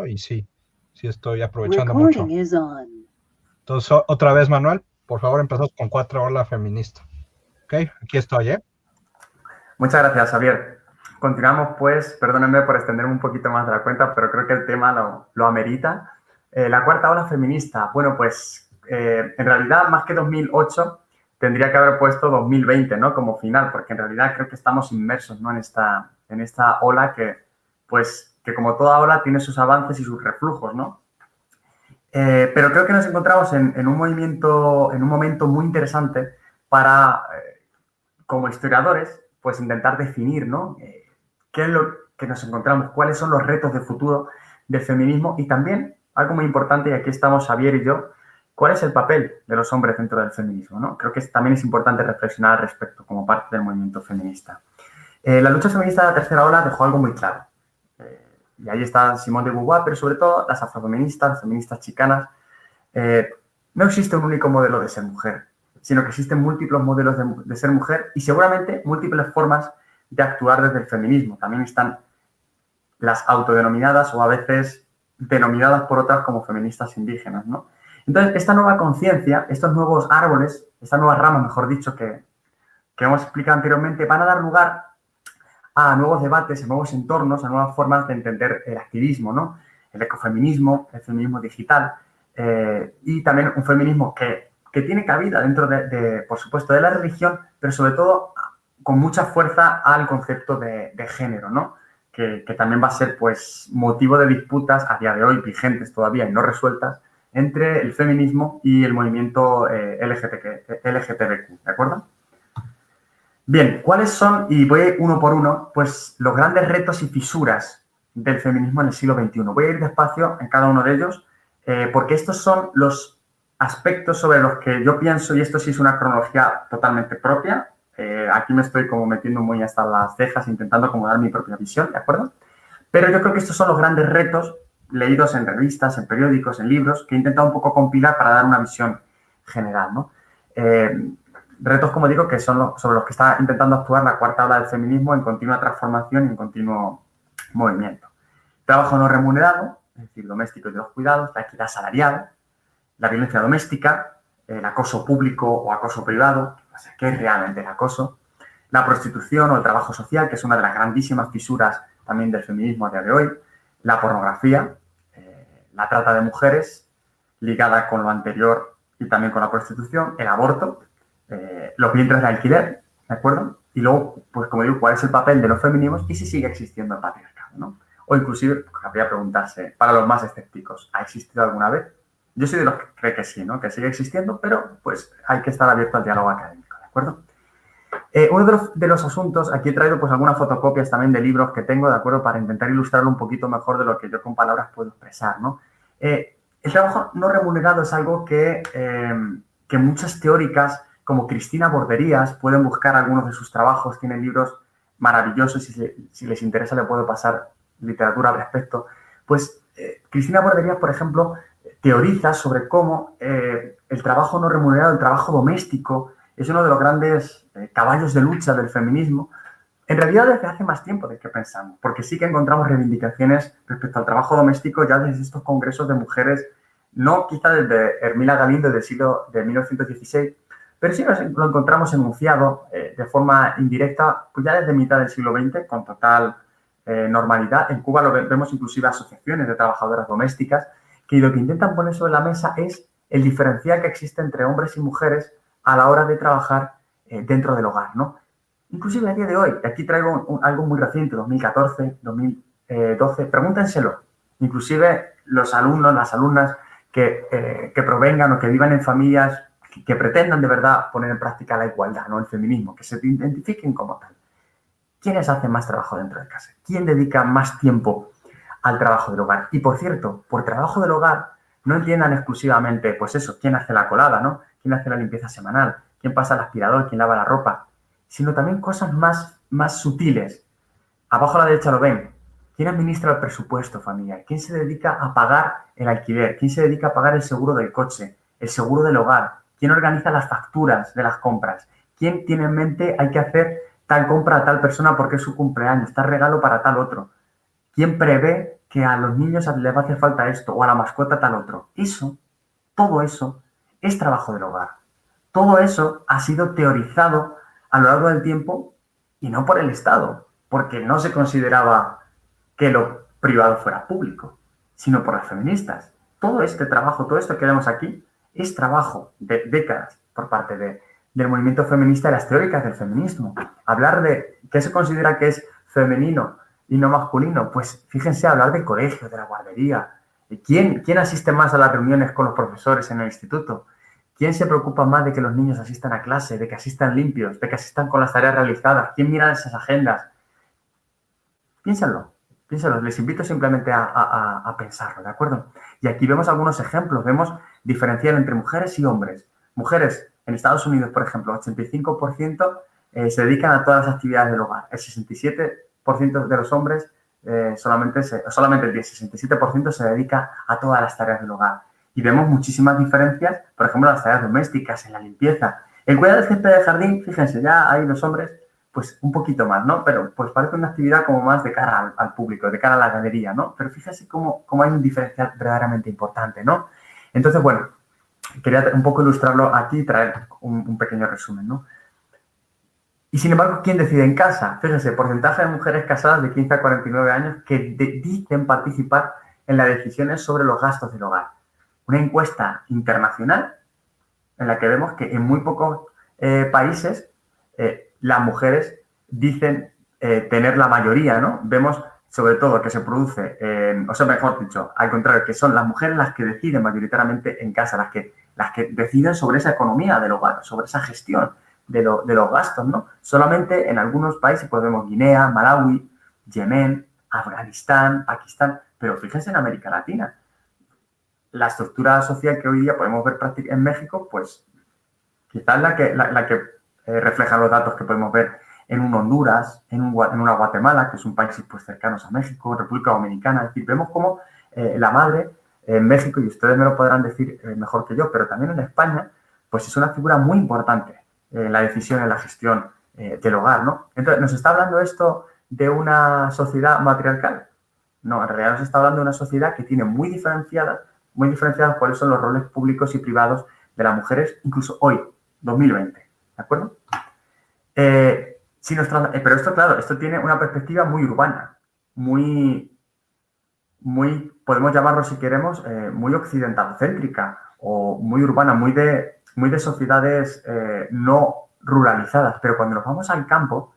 y sí, sí estoy aprovechando mucho. Recording is on. Entonces, otra vez, Manuel, por favor, empezamos con 4 ola feminista. Ok, aquí estoy, ¿eh? Muchas gracias, Javier. Continuamos, pues, perdónenme por extenderme un poquito más de la cuenta, pero creo que el tema lo amerita. La cuarta ola feminista. Bueno, pues, en realidad, más que 2008, tendría que haber puesto 2020, ¿no? Como final, porque en realidad creo que estamos inmersos, ¿no? En esta ola que, pues, que como toda ola tiene sus avances y sus reflujos, ¿no? Pero creo que nos encontramos en un momento muy interesante para, como historiadores, pues intentar definir, ¿no? ¿Qué es lo que nos encontramos? ¿Cuáles son los retos de futuro del feminismo? Y también, algo muy importante, y aquí estamos Javier y yo, ¿cuál es el papel de los hombres dentro del feminismo, ¿no? Creo que también es importante reflexionar al respecto como parte del movimiento feminista. La lucha feminista de la tercera ola dejó algo muy claro. Y ahí está Simone de Beauvoir, pero sobre todo las afrofeministas, las feministas chicanas. No existe un único modelo de ser mujer, sino que existen múltiples modelos de ser mujer y seguramente múltiples formas de actuar desde el feminismo. También están las autodenominadas o a veces denominadas por otras como feministas indígenas, ¿no? Entonces, esta nueva conciencia, estos nuevos árboles, estas nuevas ramas, mejor dicho, que hemos explicado anteriormente, van a dar lugar a nuevos debates, a nuevos entornos, a nuevas formas de entender el activismo, ¿no? El ecofeminismo, el feminismo digital y también un feminismo que tiene cabida dentro por supuesto, de la religión, pero sobre todo con mucha fuerza al concepto de género, ¿no? Que también va a ser, pues, motivo de disputas a día de hoy, vigentes todavía y no resueltas, entre el feminismo y el movimiento LGTBQ, ¿de acuerdo? Bien, ¿cuáles son, y voy uno por uno, pues los grandes retos y fisuras del feminismo en el siglo XXI? Voy a ir despacio en cada uno de ellos, porque estos son los aspectos sobre los que yo pienso, y esto sí es una cronología totalmente propia. Aquí me estoy como metiendo muy hasta las cejas, intentando acomodar mi propia visión, ¿de acuerdo? Pero yo creo que estos son los grandes retos leídos en revistas, en periódicos, en libros, que he intentado un poco compilar para dar una visión general, ¿no? Retos, como digo, que son sobre los que está intentando actuar la cuarta ola del feminismo en continua transformación y en continuo movimiento. Trabajo no remunerado, es decir, doméstico y de los cuidados, la equidad salarial, la violencia doméstica, el acoso público o acoso privado, o sea, ¿qué es realmente el acoso? La prostitución o el trabajo social, que es una de las grandísimas fisuras también del feminismo a día de hoy, la pornografía, la trata de mujeres, ligada con lo anterior y también con la prostitución, el aborto, los vientres de alquiler, ¿de acuerdo? Y luego, pues como digo, ¿cuál es el papel de los feminismos y si sigue existiendo el patriarcado, ¿no? O inclusive, pues, habría preguntarse, para los más escépticos, ¿ha existido alguna vez? Yo soy de los que cree que sí, ¿no? Que sigue existiendo, pero pues hay que estar abierto al diálogo académico, ¿de acuerdo? Uno de los asuntos, aquí he traído pues algunas fotocopias también de libros que tengo, ¿de acuerdo? Para intentar ilustrarlo un poquito mejor de lo que yo con palabras puedo expresar, ¿no? El trabajo no remunerado es algo que muchas teóricas como Cristina Borderías pueden buscar algunos de sus trabajos, tienen libros maravillosos y si les interesa le puedo pasar literatura al respecto. Pues Cristina Borderías, por ejemplo, teoriza sobre cómo el trabajo no remunerado, el trabajo doméstico, es uno de los grandes caballos de lucha del feminismo, en realidad desde hace más tiempo del que pensamos, porque sí que encontramos reivindicaciones respecto al trabajo doméstico ya desde estos congresos de mujeres, no quizá desde Hermila Galindo del siglo de 1916, pero sí lo encontramos enunciado de forma indirecta pues ya desde mitad del siglo XX con total normalidad. En Cuba lo vemos inclusive asociaciones de trabajadoras domésticas que lo que intentan poner sobre la mesa es el diferencial que existe entre hombres y mujeres a la hora de trabajar dentro del hogar, ¿no? Inclusive a día de hoy, aquí traigo algo muy reciente, 2014, 2012, pregúntenselo. Inclusive los alumnos, las alumnas que provengan o que vivan en familias que pretendan de verdad poner en práctica la igualdad, ¿no? El feminismo, que se identifiquen como tal. ¿Quiénes hacen más trabajo dentro de casa? ¿Quién dedica más tiempo al trabajo del hogar? Y por cierto, por trabajo del hogar, no entiendan exclusivamente, pues eso, quién hace la colada, ¿no? Quién hace la limpieza semanal, quién pasa el aspirador, quién lava la ropa, sino también cosas más sutiles. Abajo a la derecha lo ven. ¿Quién administra el presupuesto familiar? ¿Quién se dedica a pagar el alquiler? ¿Quién se dedica a pagar el seguro del coche, el seguro del hogar? ¿Quién organiza las facturas de las compras? ¿Quién tiene en mente hay que hacer tal compra a tal persona porque es su cumpleaños, tal regalo para tal otro? ¿Quién prevé que a los niños les va a hacer falta esto o a la mascota tal otro. Todo eso es trabajo del hogar. Todo eso ha sido teorizado a lo largo del tiempo y no por el Estado, porque no se consideraba que lo privado fuera público, sino por las feministas. Todo este trabajo, todo esto que vemos aquí, es trabajo de décadas por parte del movimiento feminista y las teóricas del feminismo. Hablar de qué se considera que es femenino y no masculino, pues fíjense, hablar del colegio, de la guardería. ¿Quién asiste más a las reuniones con los profesores en el instituto? ¿Quién se preocupa más de que los niños asistan a clase, de que asistan limpios, de que asistan con las tareas realizadas? ¿Quién mira esas agendas? Piénsenlo. Les invito simplemente a pensarlo, ¿de acuerdo? Y aquí vemos algunos ejemplos, vemos diferenciar entre mujeres y hombres. Mujeres, en Estados Unidos, por ejemplo, 85% se dedican a todas las actividades del hogar. El 67% de los hombres, solamente el 67% se dedica a todas las tareas del hogar. Y vemos muchísimas diferencias, por ejemplo, en las tareas domésticas, en la limpieza. El cuidado del césped de jardín, fíjense, ya hay los hombres, pues un poquito más, ¿no? Pero pues parece una actividad como más de cara al público, de cara a la galería, ¿no? Pero fíjense cómo hay un diferencial verdaderamente importante, ¿no? Entonces, bueno, quería un poco ilustrarlo aquí y traer un pequeño resumen, ¿no? Y sin embargo, ¿quién decide en casa? Fíjense, porcentaje de mujeres casadas de 15 a 49 años que dicen participar en las decisiones sobre los gastos del hogar. Una encuesta internacional en la que vemos que en muy pocos países las mujeres dicen tener la mayoría, ¿no? Vemos sobre todo que se produce, o sea, mejor dicho, al contrario, que son las mujeres las que deciden mayoritariamente en casa, las que deciden sobre esa economía del hogar, sobre esa gestión de los gastos, ¿no? Solamente en algunos países, pues vemos Guinea, Malawi, Yemen, Afganistán, Pakistán, pero fíjense en América Latina. La estructura social que hoy día podemos ver en México, pues quizás la que refleja los datos que podemos ver en un Honduras, en una Guatemala, que es un país pues cercanos a México, República Dominicana. Es decir, vemos cómo la madre en México, y ustedes me lo podrán decir mejor que yo, pero también en España, pues es una figura muy importante en la decisión, en la gestión del hogar, ¿no? Entonces, ¿nos está hablando esto de una sociedad matriarcal? No, en realidad nos está hablando de una sociedad que tiene muy diferenciadas cuáles son los roles públicos y privados de las mujeres, incluso hoy, 2020, ¿de acuerdo? Pero esto, claro, esto tiene una perspectiva muy urbana, muy podemos llamarlo si queremos, muy occidentalocéntrica o muy urbana, muy de sociedades no ruralizadas. Pero cuando nos vamos al campo,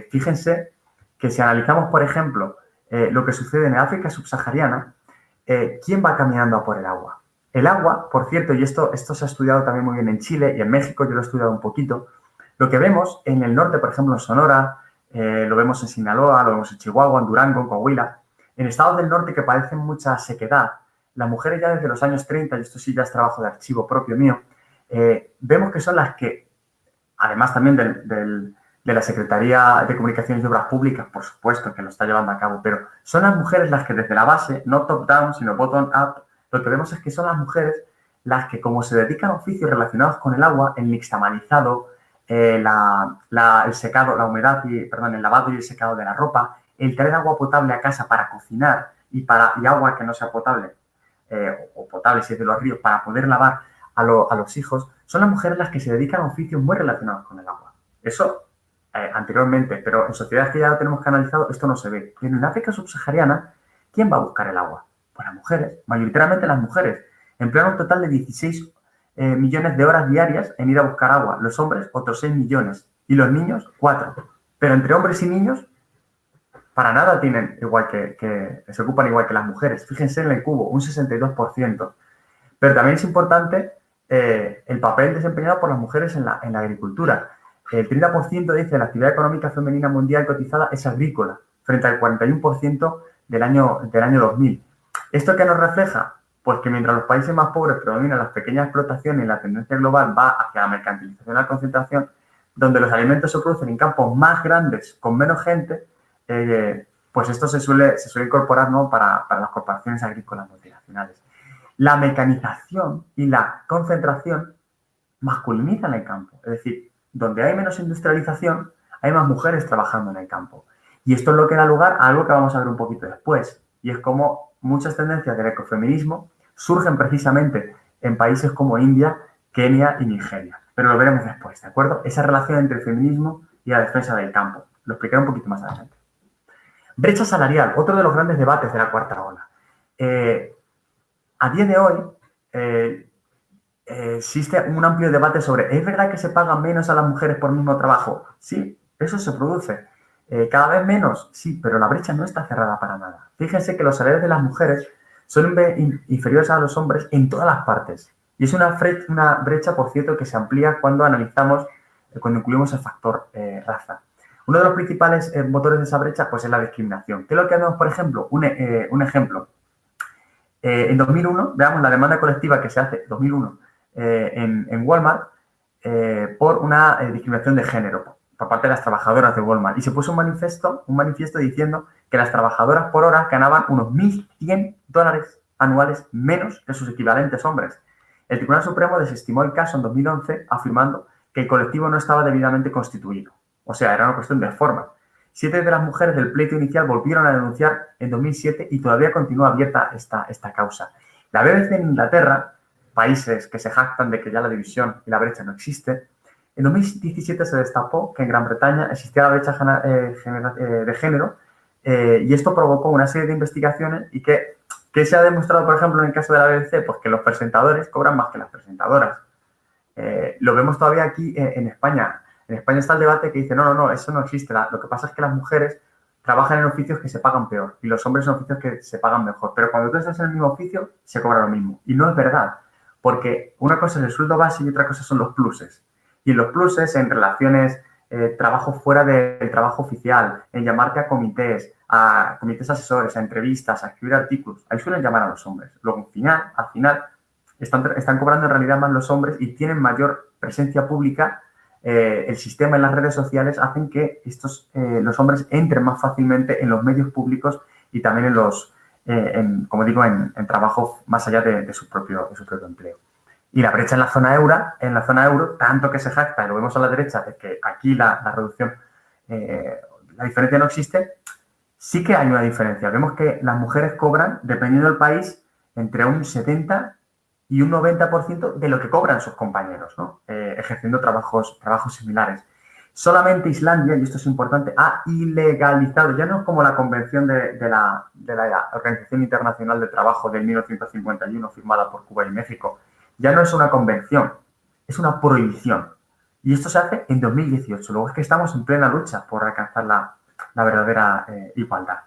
fíjense que si analizamos, por ejemplo, lo que sucede en África subsahariana, ¿quién va caminando a por el agua? El agua, por cierto, y esto se ha estudiado también muy bien en Chile y en México, yo lo he estudiado un poquito, lo que vemos en el norte, por ejemplo, en Sonora, lo vemos en Sinaloa, lo vemos en Chihuahua, en Durango, en Coahuila, en estados del norte que padecen mucha sequedad, las mujeres ya desde los años 30, y esto sí ya es trabajo de archivo propio mío, vemos que son las que, además también de la Secretaría de Comunicaciones y Obras Públicas, por supuesto, que lo está llevando a cabo, pero son las mujeres las que desde la base, no top-down, sino bottom-up, lo que vemos es que son las mujeres las que, como se dedican a oficios relacionados con el agua, el nixtamalizado, el secado, la humedad, el lavado y el secado de la ropa, el traer agua potable a casa para cocinar y agua que no sea potable, o potable si es de los ríos, para poder lavar a los hijos, son las mujeres las que se dedican a oficios muy relacionados con el agua. Eso anteriormente, pero en sociedades que ya lo tenemos canalizado, esto no se ve. Pero en África subsahariana, ¿quién va a buscar el agua? Pues las mujeres, mayoritariamente las mujeres. Emplean un total de 16 millones de horas diarias en ir a buscar agua. Los hombres, otros 6 millones. Y los niños, 4. Pero entre hombres y niños, para nada tienen igual que se ocupan igual que las mujeres. Fíjense en el cubo, un 62%. Pero también es importante el papel desempeñado por las mujeres en la agricultura. El 30% dice la actividad económica femenina mundial cotizada es agrícola, frente al 41% del año 2000. ¿Esto qué nos refleja? Pues que mientras los países más pobres predominan las pequeñas explotaciones y la tendencia global va hacia la mercantilización y la concentración, donde los alimentos se producen en campos más grandes, con menos gente, pues esto se suele incorporar, ¿no?, para las corporaciones agrícolas multinacionales. La mecanización y la concentración masculinizan el campo. Es decir, donde hay menos industrialización, hay más mujeres trabajando en el campo. Y esto es lo que da lugar a algo que vamos a ver un poquito después. y es como muchas tendencias del ecofeminismo surgen precisamente en países como India, Kenia y Nigeria. Pero lo veremos después, ¿de acuerdo? Esa relación entre el feminismo y la defensa del campo. Lo explicaré un poquito más adelante. Brecha salarial, otro de los grandes debates de la cuarta ola. A día de hoy existe un amplio debate sobre, ¿es verdad que se paga menos a las mujeres por el mismo trabajo? Sí, eso se produce. ¿Cada vez menos? Sí, pero la brecha no está cerrada para nada. Fíjense que los salarios de las mujeres son inferiores a los hombres en todas las partes. Y es una brecha, por cierto, que se amplía cuando analizamos, cuando incluimos el factor raza. Uno de los principales motores de esa brecha pues, es la discriminación. ¿Qué es lo que vemos, por ejemplo? Un ejemplo. En 2001, veamos la demanda colectiva que se hace en 2001 en Walmart por una discriminación de género por parte de las trabajadoras de Walmart. Y se puso un manifiesto diciendo que las trabajadoras por hora ganaban unos $1.100 anuales menos que sus equivalentes hombres. El Tribunal Supremo desestimó el caso en 2011 afirmando que el colectivo no estaba debidamente constituido. O sea, era una cuestión de forma. 7 de las mujeres del pleito inicial volvieron a denunciar en 2007 y todavía continúa abierta esta causa. La BBC en Inglaterra, países que se jactan de que ya la división y la brecha no existe, en 2017 se destapó que en Gran Bretaña existía la brecha de género y esto provocó una serie de investigaciones y que se ha demostrado, por ejemplo, en el caso de la BBC, pues que los presentadores cobran más que las presentadoras. Lo vemos todavía aquí en España. En España está el debate que dice, no, eso no existe. Lo que pasa es que las mujeres trabajan en oficios que se pagan peor y los hombres en oficios que se pagan mejor. Pero cuando tú estás en el mismo oficio, se cobra lo mismo. Y no es verdad, porque una cosa es el sueldo base y otra cosa son los pluses. Y en los pluses, en relaciones, trabajo fuera del trabajo oficial, en llamarte a comités asesores, a entrevistas, a escribir artículos, ahí suelen llamar a los hombres. Luego, al final, están cobrando en realidad más los hombres y tienen mayor presencia pública. El sistema en las redes sociales hacen que los hombres entren más fácilmente en los medios públicos y también en trabajo más allá de su propio empleo. Y la brecha en la zona euro, tanto que se jacta, y lo vemos a la derecha, de que aquí la reducción, la diferencia no existe, sí que hay una diferencia. Vemos que las mujeres cobran, dependiendo del país, entre un 70 y un 90% de lo que cobran sus compañeros, ¿no? Ejerciendo trabajos similares. Solamente Islandia, y esto es importante, ha ilegalizado, ya no es como la convención de la Organización Internacional del Trabajo de 1951, firmada por Cuba y México, ya no es una convención, es una prohibición. Y esto se hace en 2018. Luego es que estamos en plena lucha por alcanzar la verdadera igualdad.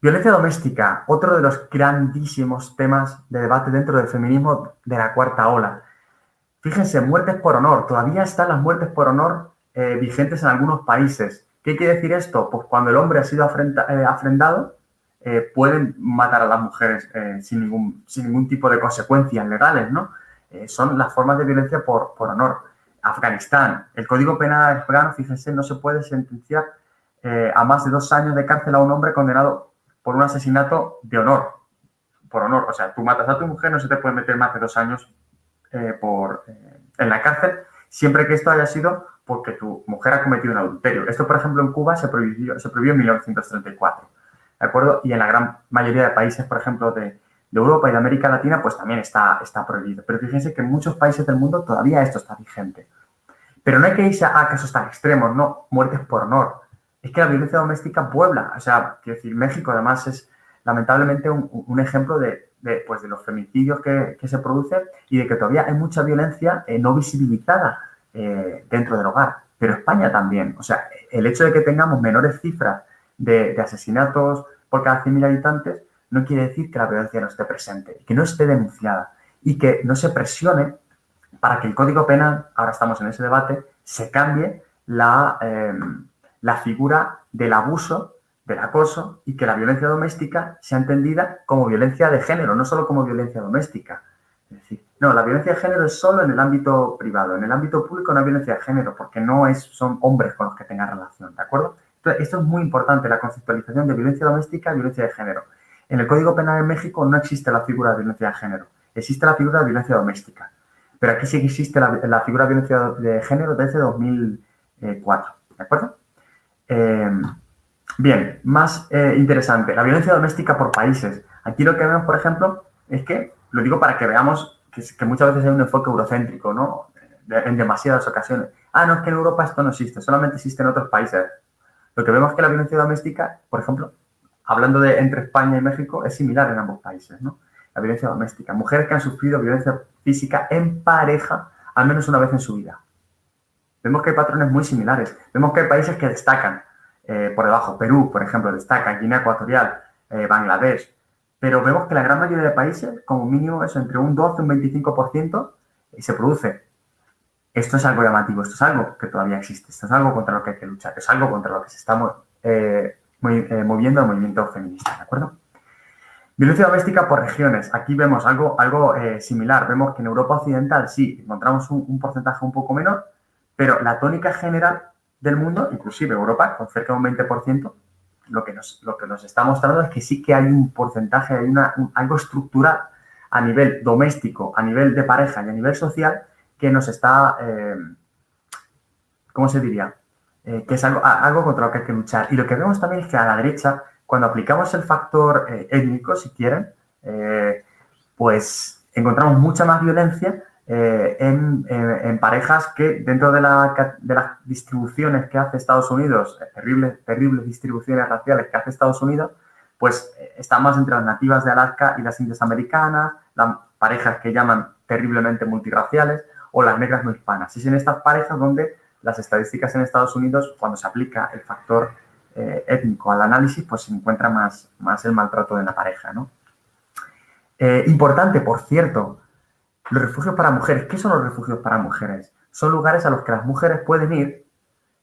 Violencia doméstica, otro de los grandísimos temas de debate dentro del feminismo de la cuarta ola. Fíjense, muertes por honor. Todavía están las muertes por honor vigentes en algunos países. ¿Qué quiere decir esto? Pues cuando el hombre ha sido afrentado, pueden matar a las mujeres sin ningún tipo de consecuencias legales, ¿no? Son las formas de violencia por honor. Afganistán, el Código Penal afgano, fíjense, no se puede sentenciar a más de 2 años de cárcel a un hombre condenado por un asesinato de honor. Por honor, o sea, tú matas a tu mujer, no se te puede meter más de 2 años en la cárcel, siempre que esto haya sido porque tu mujer ha cometido un adulterio. Esto, por ejemplo, en Cuba se prohibió en 1934, ¿de acuerdo? Y en la gran mayoría de países, por ejemplo, de Europa y de América Latina, pues también está prohibido. Pero fíjense que en muchos países del mundo todavía esto está vigente. Pero no hay que irse a casos tan extremos, no, muertes por honor. Es que la violencia doméstica puebla. O sea, quiero decir, México además es lamentablemente un ejemplo de los femicidios que se producen y de que todavía hay mucha violencia no visibilizada dentro del hogar. Pero España también. O sea, el hecho de que tengamos menores cifras de asesinatos por cada 100.000 habitantes no quiere decir que la violencia no esté presente, que no esté denunciada y que no se presione para que el Código Penal, ahora estamos en ese debate, se cambie la figura del abuso, del acoso y que la violencia doméstica sea entendida como violencia de género, no solo como violencia doméstica. Es decir, no, la violencia de género es solo en el ámbito privado. En el ámbito público no hay violencia de género porque son hombres con los que tengan relación, ¿de acuerdo? Entonces, esto es muy importante, la conceptualización de violencia doméstica y violencia de género. En el Código Penal en México no existe la figura de violencia de género, existe la figura de violencia doméstica. Pero aquí sí que existe la figura de violencia de género desde 2004, ¿de acuerdo? Bien, más interesante, la violencia doméstica por países. Aquí lo que vemos, por ejemplo, es que, lo digo para que veamos que muchas veces hay un enfoque eurocéntrico, ¿no? En demasiadas ocasiones. Ah, no, es que en Europa esto no existe, solamente existe en otros países. Lo que vemos es que la violencia doméstica, por ejemplo, hablando de entre España y México, es similar en ambos países, ¿no? La violencia doméstica. Mujeres que han sufrido violencia física en pareja al menos una vez en su vida. Vemos que hay patrones muy similares. Vemos que hay países que destacan por debajo. Perú, por ejemplo, destaca. Guinea Ecuatorial, Bangladesh. Pero vemos que la gran mayoría de países, como mínimo, es entre un 12 y un 25% se produce. Esto es algo llamativo. Esto es algo que todavía existe. Esto es algo contra lo que hay que luchar. Es algo contra lo que se está moviendo el movimiento feminista. ¿De acuerdo? Violencia doméstica por regiones. Aquí vemos algo similar. Vemos que en Europa Occidental sí encontramos un porcentaje un poco menor, pero la tónica general del mundo, inclusive Europa, con cerca de un 20%, lo que nos está mostrando es que sí que hay un porcentaje, hay algo estructural a nivel doméstico, a nivel de pareja y a nivel social que nos está, ¿cómo se diría? Que es algo contra lo que hay que luchar. Y lo que vemos también es que a la derecha, cuando aplicamos el factor étnico, si quieren, pues encontramos mucha más violencia en parejas que dentro de las distribuciones que hace Estados Unidos, terribles distribuciones raciales que hace Estados Unidos, pues están más entre las nativas de Alaska y las indias americanas, las parejas que llaman terriblemente multirraciales o las negras no hispanas. Y es en estas parejas donde las estadísticas en Estados Unidos, cuando se aplica el factor étnico al análisis, pues se encuentra más el maltrato de la pareja, ¿no? Importante, por cierto, los refugios para mujeres. ¿Qué son los refugios para mujeres? Son lugares a los que las mujeres pueden ir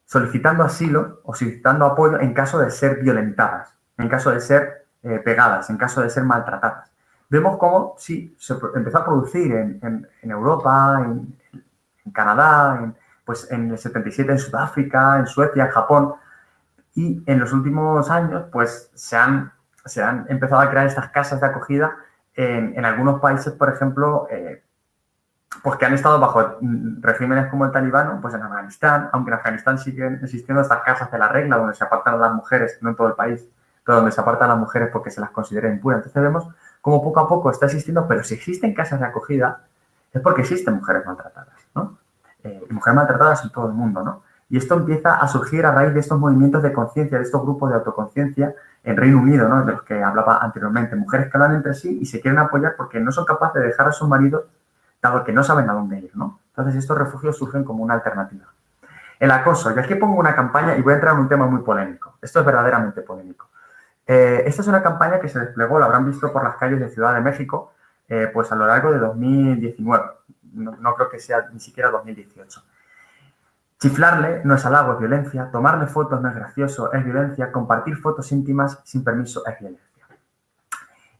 solicitando asilo o solicitando apoyo en caso de ser violentadas, en caso de ser pegadas, en caso de ser maltratadas. Vemos cómo sí, se empezó a producir en Europa, en Canadá, pues en el 77 en Sudáfrica, en Suecia, en Japón, y en los últimos años pues se han empezado a crear estas casas de acogida en algunos países, por ejemplo, pues que han estado bajo regímenes como el talibano, pues en Afganistán, aunque en Afganistán siguen existiendo estas casas de la regla donde se apartan a las mujeres, no en todo el país, pero donde se apartan a las mujeres porque se las considera impuras. Entonces vemos cómo poco a poco está existiendo, pero si existen casas de acogida es porque existen mujeres maltratadas, ¿no? Y mujeres maltratadas en todo el mundo, ¿no? Y esto empieza a surgir a raíz de estos movimientos de conciencia, de estos grupos de autoconciencia en Reino Unido, ¿no? De los que hablaba anteriormente. Mujeres que hablan entre sí y se quieren apoyar porque no son capaces de dejar a sus maridos dado que no saben a dónde ir, ¿no? Entonces, estos refugios surgen como una alternativa. El acoso. Y aquí pongo una campaña y voy a entrar en un tema muy polémico. Esto es verdaderamente polémico. Esta es una campaña que se desplegó, la habrán visto por las calles de Ciudad de México, pues a lo largo de 2019. No creo que sea ni siquiera 2018. Chiflarle no es halago, es violencia. Tomarle fotos no es gracioso, es violencia. Compartir fotos íntimas sin permiso es violencia.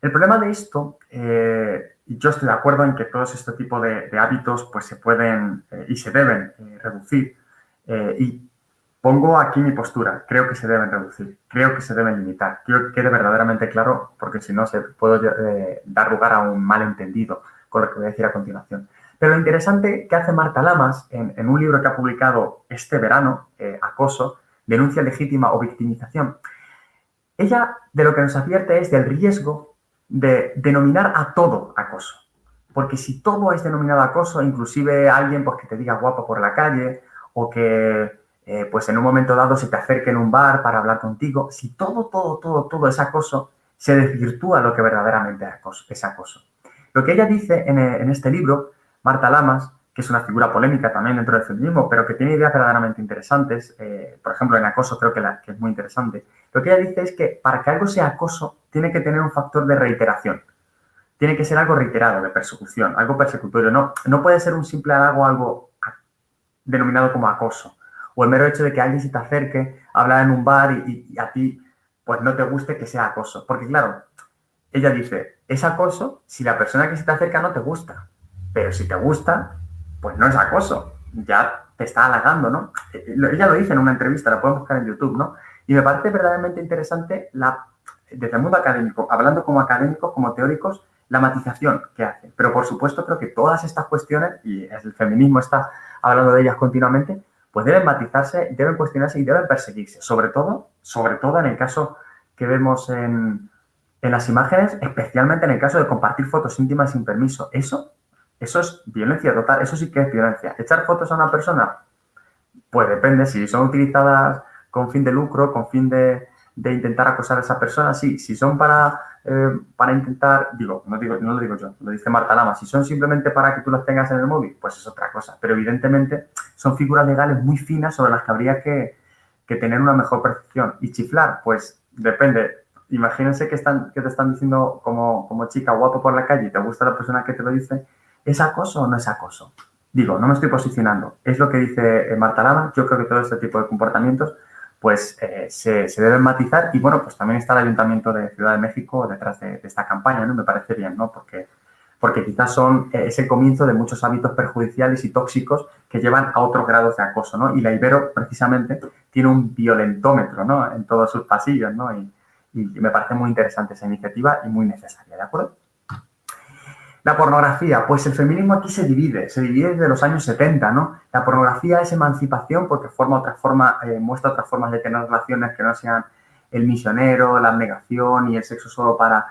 El problema de esto, y yo estoy de acuerdo en que todos este tipo de hábitos pues se pueden y se deben reducir, y pongo aquí mi postura. Creo que se deben reducir, creo que se deben limitar. Quiero que quede verdaderamente claro, porque si no se puede dar lugar a un malentendido con lo que voy a decir a continuación. Pero lo interesante que hace Marta Lamas en un libro que ha publicado este verano, Acoso, denuncia legítima o victimización. Ella de lo que nos advierte es del riesgo de denominar a todo acoso. Porque si todo es denominado acoso, inclusive alguien pues, que te diga guapa por la calle o que pues en un momento dado se te acerque en un bar para hablar contigo, si todo es acoso, se desvirtúa lo que verdaderamente es acoso. Lo que ella dice en este libro, Marta Lamas, que es una figura polémica también dentro del feminismo, pero que tiene ideas verdaderamente interesantes, por ejemplo, en acoso creo que es muy interesante. Lo que ella dice es que para que algo sea acoso, tiene que tener un factor de reiteración. Tiene que ser algo reiterado, de persecución, algo persecutorio. No puede ser un simple halago, algo denominado como acoso. O el mero hecho de que alguien se te acerque a hablar en un bar y a ti pues no te guste que sea acoso. Porque claro, ella dice, es acoso si la persona que se te acerca no te gusta. Pero si te gusta, pues no es acoso. Ya te está halagando, ¿no? Ella lo dice en una entrevista, la pueden buscar en YouTube, ¿no? Y me parece verdaderamente interesante desde el mundo académico, hablando como académicos, como teóricos, la matización que hace. Pero, por supuesto, creo que todas estas cuestiones, y el feminismo está hablando de ellas continuamente, pues deben matizarse, deben cuestionarse y deben perseguirse. Sobre todo en el caso que vemos en las imágenes, especialmente en el caso de compartir fotos íntimas sin permiso. Eso es violencia total, eso sí que es violencia. ¿Echar fotos a una persona? Pues depende, si son utilizadas con fin de lucro, con fin de intentar acosar a esa persona, sí. Si son para intentar, no lo digo yo, lo dice Marta Lama, si son simplemente para que tú las tengas en el móvil, pues es otra cosa. Pero evidentemente son figuras legales muy finas sobre las que habría que tener una mejor percepción. Y chiflar, pues depende. Imagínense que te están diciendo como chica guapo por la calle y te gusta la persona que te lo dice. ¿Es acoso o no es acoso? No me estoy posicionando. Es lo que dice Marta Lama. Yo creo que todo este tipo de comportamientos pues se deben matizar y, bueno, pues también está el Ayuntamiento de Ciudad de México detrás de esta campaña, ¿no? Me parece bien, ¿no? Porque quizás es el comienzo de muchos hábitos perjudiciales y tóxicos que llevan a otros grados de acoso, ¿no? Y la Ibero, precisamente, tiene un violentómetro, ¿no? En todos sus pasillos, ¿no? Y me parece muy interesante esa iniciativa y muy necesaria, ¿de acuerdo? La pornografía, pues el feminismo aquí se divide desde los años 70, ¿no? La pornografía es emancipación porque muestra otras formas de tener relaciones que no sean el misionero, la abnegación y el sexo solo para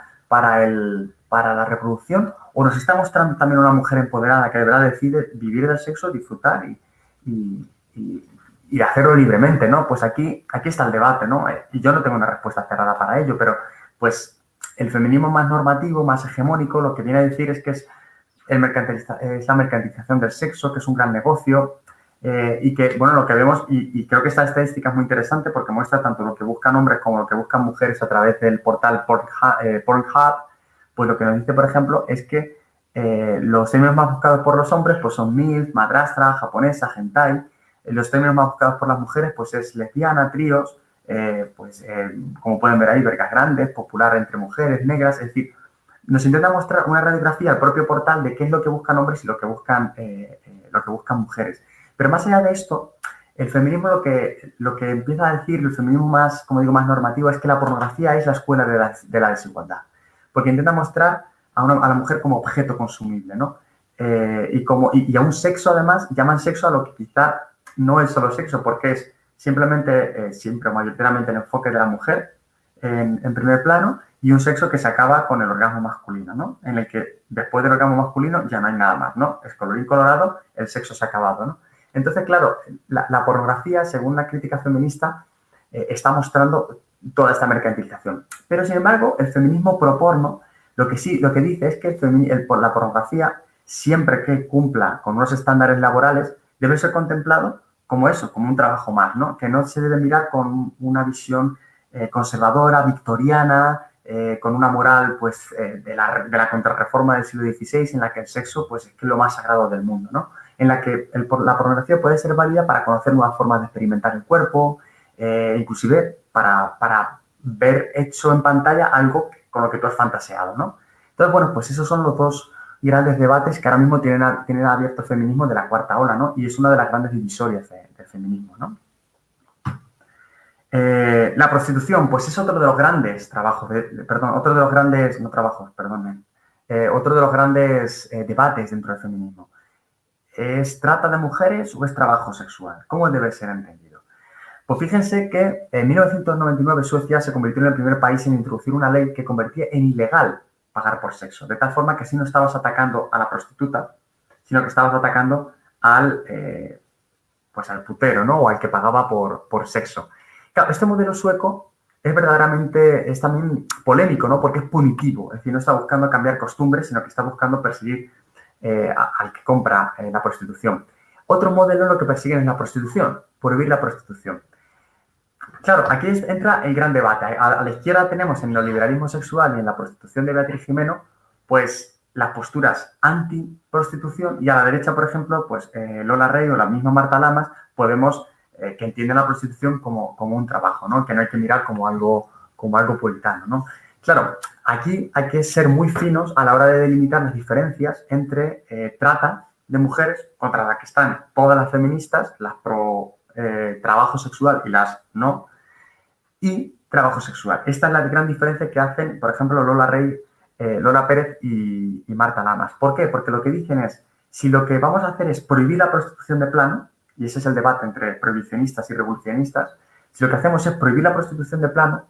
la reproducción, o nos está mostrando también una mujer empoderada que de verdad decide vivir del sexo, disfrutar y hacerlo libremente, ¿no? Pues aquí está el debate, ¿no? Y yo no tengo una respuesta cerrada para ello, pero pues el feminismo más normativo, más hegemónico, lo que viene a decir es que es la mercantilización del sexo, que es un gran negocio y que, bueno, lo que vemos, y creo que esta estadística es muy interesante porque muestra tanto lo que buscan hombres como lo que buscan mujeres a través del portal Pornhub, pues lo que nos dice, por ejemplo, es que los términos más buscados por los hombres pues son MILF, madrastra, japonesa, hentai. Los términos más buscados por las mujeres pues es lesbiana, tríos, como pueden ver ahí, vergas grandes, popular entre mujeres, negras, es decir, nos intenta mostrar una radiografía al propio portal de qué es lo que buscan hombres y lo que buscan mujeres. Pero más allá de esto, el feminismo lo que empieza a decir, el feminismo más, como digo, más normativo, es que la pornografía es la escuela de la desigualdad. Porque intenta mostrar a la mujer como objeto consumible, ¿no? Y a un sexo, además, llaman sexo a lo que quizá no es solo sexo, porque es simplemente, siempre o mayoritariamente el enfoque de la mujer en primer plano y un sexo que se acaba con el orgasmo masculino, ¿no? En el que después del orgasmo masculino ya no hay nada más, ¿no? Es colorín colorado, el sexo se ha acabado, ¿no? Entonces, claro, la pornografía, según la crítica feminista, está mostrando toda esta mercantilización. Pero, sin embargo, el feminismo pro porno lo que dice es que la pornografía, siempre que cumpla con unos estándares laborales, debe ser contemplado como eso, como un trabajo más, ¿no? Que no se debe mirar con una visión conservadora, victoriana, con una moral pues, de la contrarreforma del siglo XVI, en la que el sexo pues, es lo más sagrado del mundo, ¿no? En la que la pornografía puede ser válida para conocer nuevas formas de experimentar el cuerpo, inclusive para ver hecho en pantalla algo con lo que tú has fantaseado, ¿no? Entonces, bueno, pues esos son los dos grandes debates que ahora mismo tienen abierto el feminismo de la cuarta ola, ¿no? Y es una de las grandes divisorias del feminismo, ¿no? La prostitución, pues es otro de los grandes debates dentro del feminismo. ¿Es trata de mujeres o es trabajo sexual? ¿Cómo debe ser entendido? Pues fíjense que en 1999 Suecia se convirtió en el primer país en introducir una ley que convertía en ilegal pagar por sexo, de tal forma que así no estabas atacando a la prostituta, sino que estabas atacando al putero, ¿no? O al que pagaba por sexo. Claro, este modelo sueco es también polémico, ¿no? Porque es punitivo, es decir, no está buscando cambiar costumbres, sino que está buscando perseguir al que compra la prostitución. Otro modelo lo que persiguen es la prostitución, prohibir la prostitución. Claro, aquí entra el gran debate. A la izquierda tenemos en el neoliberalismo sexual y en la prostitución de Beatriz Gimeno, pues las posturas anti-prostitución, y a la derecha, por ejemplo, pues Lola Rey o la misma Marta Lamas, que entienden la prostitución como un trabajo, ¿no? Que no hay que mirar como algo puritano, ¿no? Claro, aquí hay que ser muy finos a la hora de delimitar las diferencias entre trata de mujeres, contra la que están todas las feministas, las pro trabajo sexual y las no, y trabajo sexual. Esta es la gran diferencia que hacen, por ejemplo, Lola Rey, Lola Pérez y Marta Lamas. ¿Por qué? Porque lo que dicen es, si lo que vamos a hacer es prohibir la prostitución de plano, y ese es el debate entre prohibicionistas y revolucionistas, si lo que hacemos es prohibir la prostitución de plano,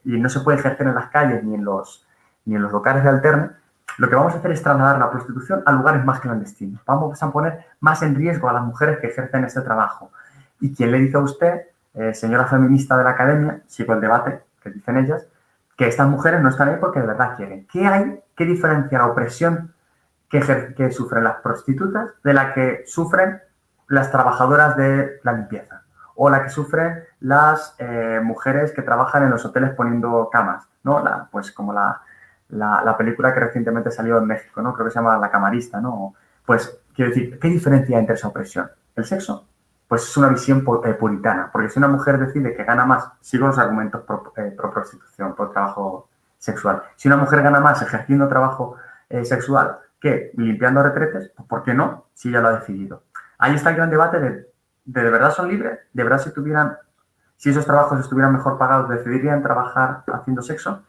y no se puede ejercer en las calles ni en los locales de alterne, lo que vamos a hacer es trasladar la prostitución a lugares más clandestinos. Vamos a poner más en riesgo a las mujeres que ejercen este trabajo. ¿Y quién le dice a usted, señora feminista de la academia, sigo el debate que dicen ellas, que estas mujeres no están ahí porque de verdad quieren? ¿Qué hay? ¿Qué diferencia la opresión que sufren las prostitutas de la que sufren las trabajadoras de la limpieza? O la que sufren las mujeres que trabajan en los hoteles poniendo camas, ¿no? Pues como la película que recientemente salió en México, ¿no? Creo que se llama La Camarista, ¿no? Pues, quiero decir, ¿qué diferencia hay entre esa opresión? ¿El sexo? Pues es una visión puritana, porque si una mujer decide que gana más, sigo los argumentos pro prostitución, por trabajo sexual. Si una mujer gana más ejerciendo trabajo sexual que limpiando retretes, pues ¿por qué no? Si ella lo ha decidido. Ahí está el gran debate de verdad son libres, de verdad si esos trabajos estuvieran mejor pagados, decidirían trabajar haciendo sexo.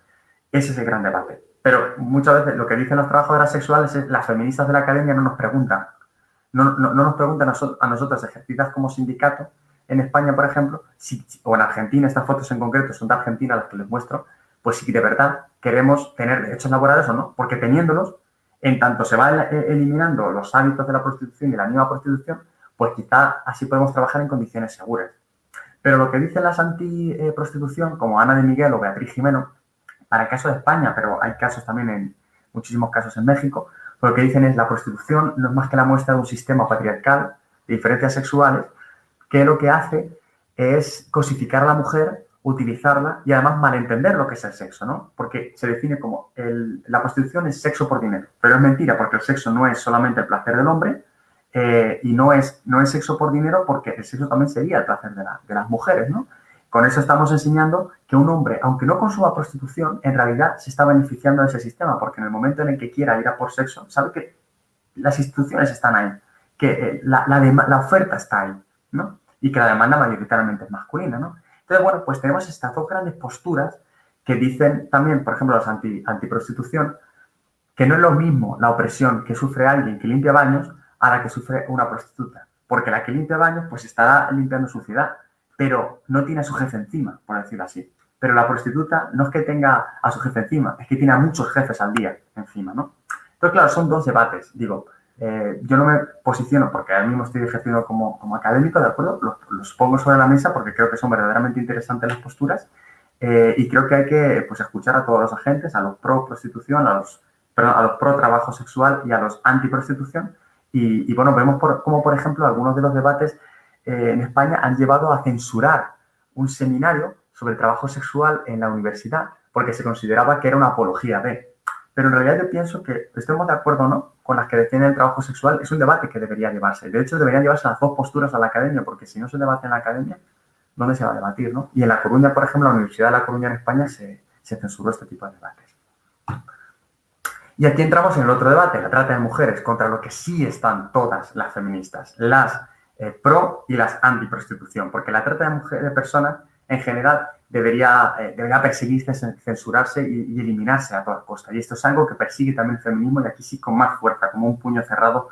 Ese es el gran debate. Pero muchas veces lo que dicen las trabajadoras sexuales es las feministas de la academia no nos preguntan. No nos preguntan a nosotras, ejercidas como sindicato, en España, por ejemplo, o en Argentina, estas fotos en concreto son de Argentina las que les muestro, pues si de verdad queremos tener derechos laborales o no, porque teniéndolos, en tanto se van eliminando los hábitos de la prostitución y la nueva prostitución, pues quizá así podemos trabajar en condiciones seguras. Pero lo que dicen las antiprostitución, como Ana de Miguel o Beatriz Jimeno, para el caso de España, pero hay casos también muchísimos casos en México, lo que dicen es la prostitución no es más que la muestra de un sistema patriarcal de diferencias sexuales que lo que hace es cosificar a la mujer, utilizarla y además malentender lo que es el sexo, ¿no? Porque se define como la prostitución es sexo por dinero, pero es mentira porque el sexo no es solamente el placer del hombre y no es sexo por dinero porque el sexo también sería el placer de las mujeres, ¿no? Con eso estamos enseñando que un hombre, aunque no consuma prostitución, en realidad se está beneficiando de ese sistema, porque en el momento en el que quiera ir a por sexo, sabe que las instituciones están ahí, que la oferta está ahí, ¿no? Y que la demanda mayoritariamente es masculina, ¿no? Entonces, bueno, pues tenemos estas dos grandes posturas que dicen también, por ejemplo, los antiprostitución, que no es lo mismo la opresión que sufre alguien que limpia baños a la que sufre una prostituta, porque la que limpia baños pues estará limpiando suciedad, pero no tiene a su jefe encima, por decirlo así. Pero la prostituta no es que tenga a su jefe encima, es que tiene a muchos jefes al día encima, ¿no? Entonces, claro, son dos debates. Digo, yo no me posiciono porque ahora mismo estoy ejerciendo como académico, ¿de acuerdo? Los pongo sobre la mesa porque creo que son verdaderamente interesantes las posturas y creo que hay que pues, escuchar a todos los agentes, a los pro prostitución, a los pro trabajo sexual y a los anti prostitución. Y bueno, vemos como, por ejemplo, algunos de los debates en España han llevado a censurar un seminario sobre el trabajo sexual en la universidad porque se consideraba que era una apología de. Pero en realidad yo pienso que, estemos de acuerdo o no, con las que defienden el trabajo sexual, es un debate que debería llevarse. De hecho, deberían llevarse las dos posturas a la academia, porque si no se debate en la academia, ¿dónde se va a debatir, no? Y en La Coruña, por ejemplo, la Universidad de La Coruña en España se censuró este tipo de debates. Y aquí entramos en el otro debate, la trata de mujeres, contra lo que sí están todas las feministas, las pro y las anti-prostitución, porque la trata de personas, en general, debería perseguirse, censurarse y eliminarse a toda costa. Y esto es algo que persigue también el feminismo y aquí sí con más fuerza, como un puño cerrado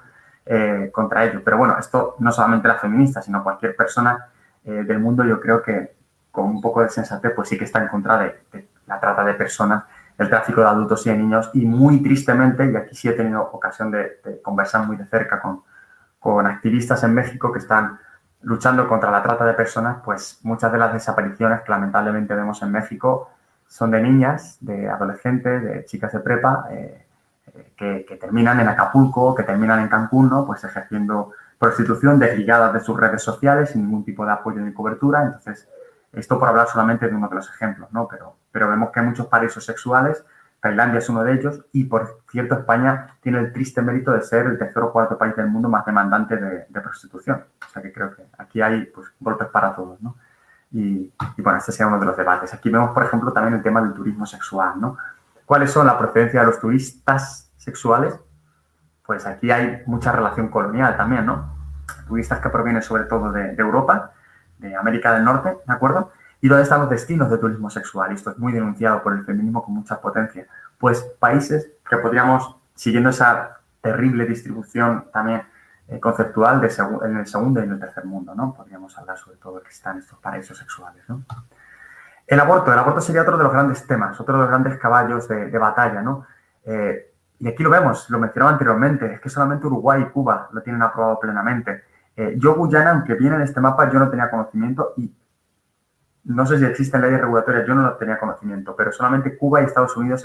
contra ello. Pero bueno, esto no solamente las feministas, sino cualquier persona del mundo, yo creo que con un poco de sensatez, pues sí que está en contra de la trata de personas, el tráfico de adultos y de niños y muy tristemente, y aquí sí he tenido ocasión de conversar muy de cerca con activistas en México que están luchando contra la trata de personas, pues muchas de las desapariciones que lamentablemente vemos en México son de niñas, de adolescentes, de chicas de prepa que terminan en Acapulco, que terminan en Cancún, ¿no? Pues ejerciendo prostitución desligadas de sus redes sociales sin ningún tipo de apoyo ni cobertura. Entonces, esto por hablar solamente de uno de los ejemplos, ¿no? Pero vemos que hay muchos paraísos sexuales, Tailandia es uno de ellos y, por cierto, España tiene el triste mérito de ser el tercer o cuarto país del mundo más demandante de prostitución. O sea que creo que aquí hay pues, golpes para todos, ¿no? Y bueno, este sería uno de los debates. Aquí vemos, por ejemplo, también el tema del turismo sexual, ¿no? ¿Cuáles son la procedencia de los turistas sexuales? Pues aquí hay mucha relación colonial también, ¿no? Turistas que provienen sobre todo de Europa, de América del Norte, ¿de acuerdo? ¿Y dónde están los destinos de turismo sexual? Y esto es muy denunciado por el feminismo con mucha potencia. Pues países que podríamos, siguiendo esa terrible distribución también conceptual en el segundo y en el tercer mundo, ¿no? Podríamos hablar sobre todo que están estos paraísos sexuales, ¿no? El aborto sería otro de los grandes temas, otro de los grandes caballos de batalla, ¿no? Y aquí lo vemos, lo mencionaba anteriormente, es que solamente Uruguay y Cuba lo tienen aprobado plenamente. Yo, Guyana, aunque viene en este mapa, yo no tenía conocimiento y no sé si existen leyes regulatorias, yo no lo tenía conocimiento, pero solamente Cuba y Estados Unidos,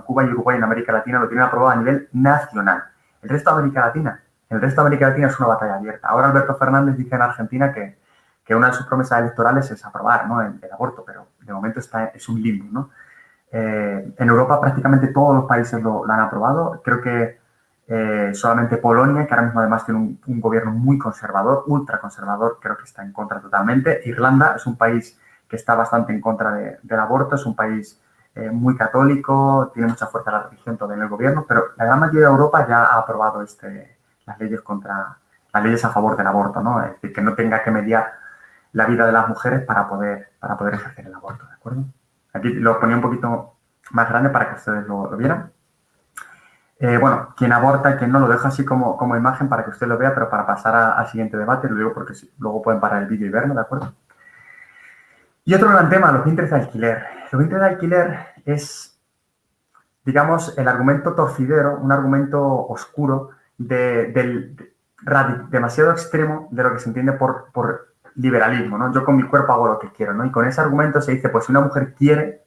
Cuba y Uruguay en América Latina lo tienen aprobado a nivel nacional. El resto de América Latina es una batalla abierta. Ahora Alberto Fernández dice en Argentina que una de sus promesas electorales es aprobar, ¿no?, el aborto, pero de momento es un limbo, ¿no? En Europa prácticamente todos los países lo han aprobado. Creo que solamente Polonia, que ahora mismo además tiene un gobierno muy conservador, ultraconservador, creo que está en contra totalmente. Irlanda es un país que está bastante en contra del aborto, es un país muy católico, tiene mucha fuerza la religión todavía en el gobierno, pero la gran mayoría de Europa ya ha aprobado las leyes a favor del aborto, ¿no? Es decir, que no tenga que mediar la vida de las mujeres para poder ejercer el aborto, ¿de acuerdo? Aquí lo ponía un poquito más grande para que ustedes lo vieran. Bueno, quien aborta y quien no, lo dejo así como imagen para que usted lo vea, pero para pasar al siguiente debate, lo digo porque luego pueden parar el vídeo y verlo, ¿de acuerdo? Y otro gran tema, los vientres de alquiler. Los vientres de alquiler es, digamos, el argumento torcidero, un argumento oscuro demasiado extremo de lo que se entiende por liberalismo, ¿no? Yo con mi cuerpo hago lo que quiero, ¿no? Y con ese argumento se dice, pues si una mujer quiere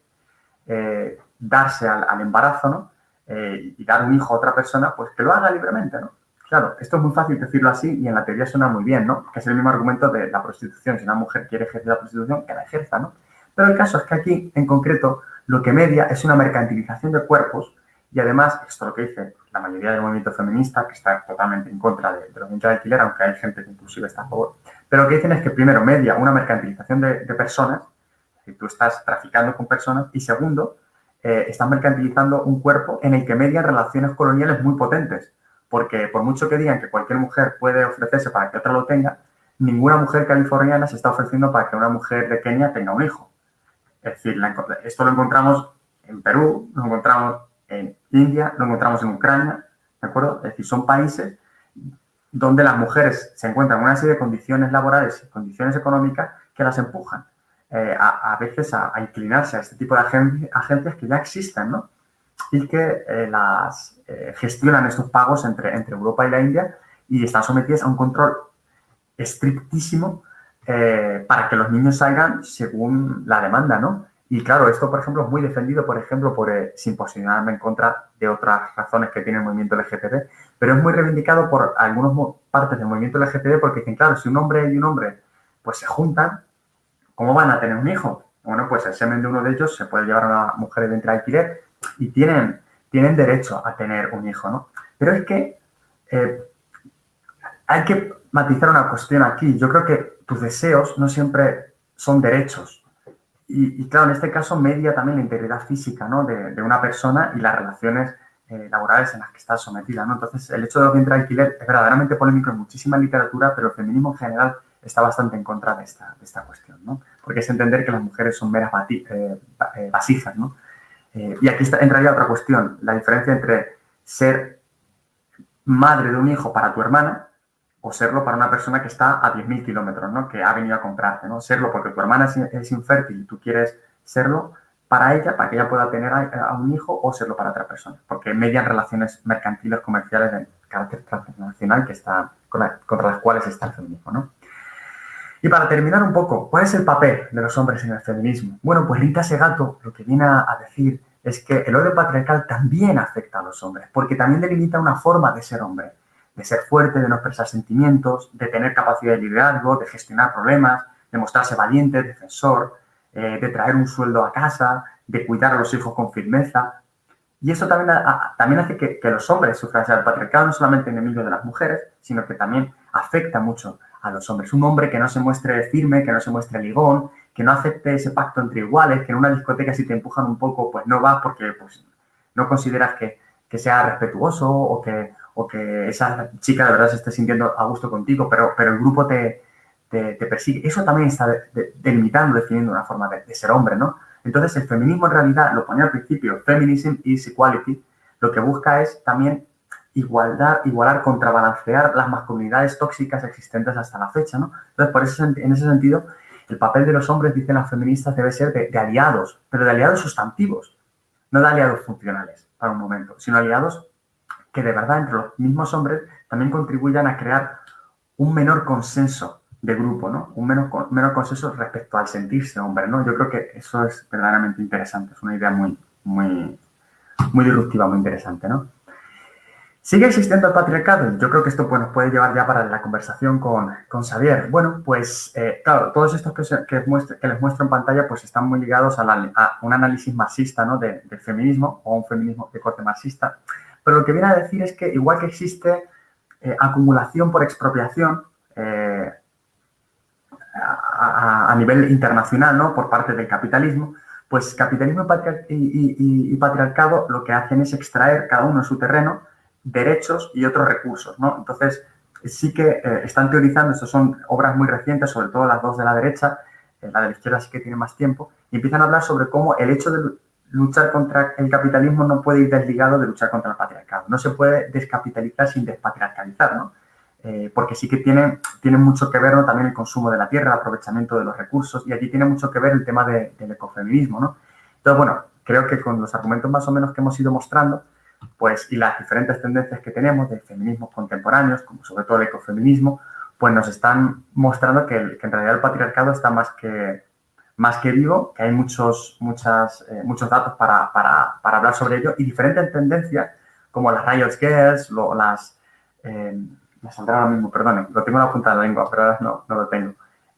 darse al embarazo, ¿no? Y dar un hijo a otra persona, pues que lo haga libremente, ¿no? Claro, esto es muy fácil decirlo así y en la teoría suena muy bien, ¿no? Que es el mismo argumento de la prostitución. Si una mujer quiere ejercer la prostitución, que la ejerza, ¿no? Pero el caso es que aquí, en concreto, lo que media es una mercantilización de cuerpos y además, esto es lo que dice la mayoría del movimiento feminista, que está totalmente en contra de los vientres de alquiler, aunque hay gente que inclusive está a favor. Pero lo que dicen es que primero media una mercantilización de personas, es decir, tú estás traficando con personas, y segundo, estás mercantilizando un cuerpo en el que median relaciones coloniales muy potentes. Porque por mucho que digan que cualquier mujer puede ofrecerse para que otra lo tenga, ninguna mujer californiana se está ofreciendo para que una mujer de Kenia tenga un hijo. Es decir, esto lo encontramos en Perú, lo encontramos en India, lo encontramos en Ucrania, ¿de acuerdo? Es decir, son países donde las mujeres se encuentran en una serie de condiciones laborales y condiciones económicas que las empujan a veces a inclinarse a este tipo de agencias que ya existen, ¿no? Y que gestionan estos pagos entre Europa y la India y están sometidas a un control estrictísimo para que los niños salgan según la demanda, ¿no? Y claro, esto, por ejemplo, es muy defendido, por ejemplo, sin posicionarme en contra de otras razones que tiene el movimiento LGTB, pero es muy reivindicado por algunas partes del movimiento LGTB porque dicen, claro, si un hombre y un hombre pues se juntan, ¿cómo van a tener un hijo? Bueno, pues el semen de uno de ellos se puede llevar a una mujer de vientre de alquiler y tienen derecho a tener un hijo, ¿no? Pero es que hay que matizar una cuestión aquí. Yo creo que tus deseos no siempre son derechos. Y claro, en este caso media también la integridad física, ¿no?, de una persona y las relaciones laborales en las que está sometida, ¿no? Entonces, el hecho de los vientres de alquiler es verdaderamente polémico en muchísima literatura, pero el feminismo en general está bastante en contra de esta cuestión, ¿no? Porque es entender que las mujeres son meras vasijas, ¿no? Y aquí entraría otra cuestión, la diferencia entre ser madre de un hijo para tu hermana o serlo para una persona que está a 10.000 kilómetros, ¿no?, que ha venido a comprarte, ¿no? Serlo porque tu hermana es infértil y tú quieres serlo para ella, para que ella pueda tener a un hijo, o serlo para otra persona, porque median relaciones mercantiles, comerciales de carácter transnacional contra las cuales está el feminismo, ¿no? Y para terminar un poco, ¿cuál es el papel de los hombres en el feminismo? Bueno, pues Rita Segato lo que viene a decir es que el orden patriarcal también afecta a los hombres, porque también delimita una forma de ser hombre, de ser fuerte, de no expresar sentimientos, de tener capacidad de liderazgo, de gestionar problemas, de mostrarse valiente, defensor, de traer un sueldo a casa, de cuidar a los hijos con firmeza. Y eso también hace que los hombres sufran. O sea, el patriarcado no es solamente enemigo de las mujeres, sino que también afecta mucho a los hombres. Un hombre que no se muestre firme, que no se muestre ligón, que no acepte ese pacto entre iguales, que en una discoteca si te empujan un poco, pues no vas porque pues, no consideras que sea respetuoso o que esa chica de verdad se esté sintiendo a gusto contigo, pero el grupo te persigue. Eso también está delimitando, definiendo una forma de ser hombre, ¿no? Entonces, el feminismo en realidad, lo ponía al principio, feminism is equality, lo que busca es también igualar, contrabalancear las masculinidades tóxicas existentes hasta la fecha, ¿no? Entonces, en ese sentido, el papel de los hombres, dicen las feministas, debe ser de aliados, pero de aliados sustantivos, no de aliados funcionales para un momento, sino aliados que de verdad entre los mismos hombres también contribuyan a crear un menor consenso de grupo, ¿no? Un menor consenso respecto al sentirse hombre, ¿no? Yo creo que eso es verdaderamente interesante, es una idea muy disruptiva, muy interesante, ¿no? ¿Sigue existiendo el patriarcado? Yo creo que esto pues, nos puede llevar ya para la conversación con Xavier. Bueno, pues claro, todos estos que les muestro en pantalla pues están muy ligados a un análisis marxista, ¿no? del feminismo o un feminismo de corte marxista. Pero lo que viene a decir es que igual que existe acumulación por expropiación a nivel internacional, ¿no? Por parte del capitalismo, pues capitalismo y patriarcado lo que hacen es extraer cada uno en su terreno derechos y otros recursos, ¿no? Entonces, sí que están teorizando, estas son obras muy recientes, sobre todo las dos de la derecha, la de la izquierda sí que tiene más tiempo, y empiezan a hablar sobre cómo el hecho de luchar contra el capitalismo no puede ir desligado de luchar contra el patriarcado. No se puede descapitalizar sin despatriarcalizar, ¿no? Porque sí que tiene mucho que ver, ¿no? También el consumo de la tierra, el aprovechamiento de los recursos, y aquí tiene mucho que ver el tema del ecofeminismo, ¿no? Entonces, bueno, creo que con los argumentos más o menos que hemos ido mostrando, pues, y las diferentes tendencias que tenemos de feminismos contemporáneos, como sobre todo el ecofeminismo, pues nos están mostrando que en realidad el patriarcado está más que vivo, que hay muchos datos para hablar sobre ello, y diferentes tendencias, como las Riot Girls, me saldrá ahora mismo, perdón, lo tengo en la punta de la lengua, pero ahora no lo tengo.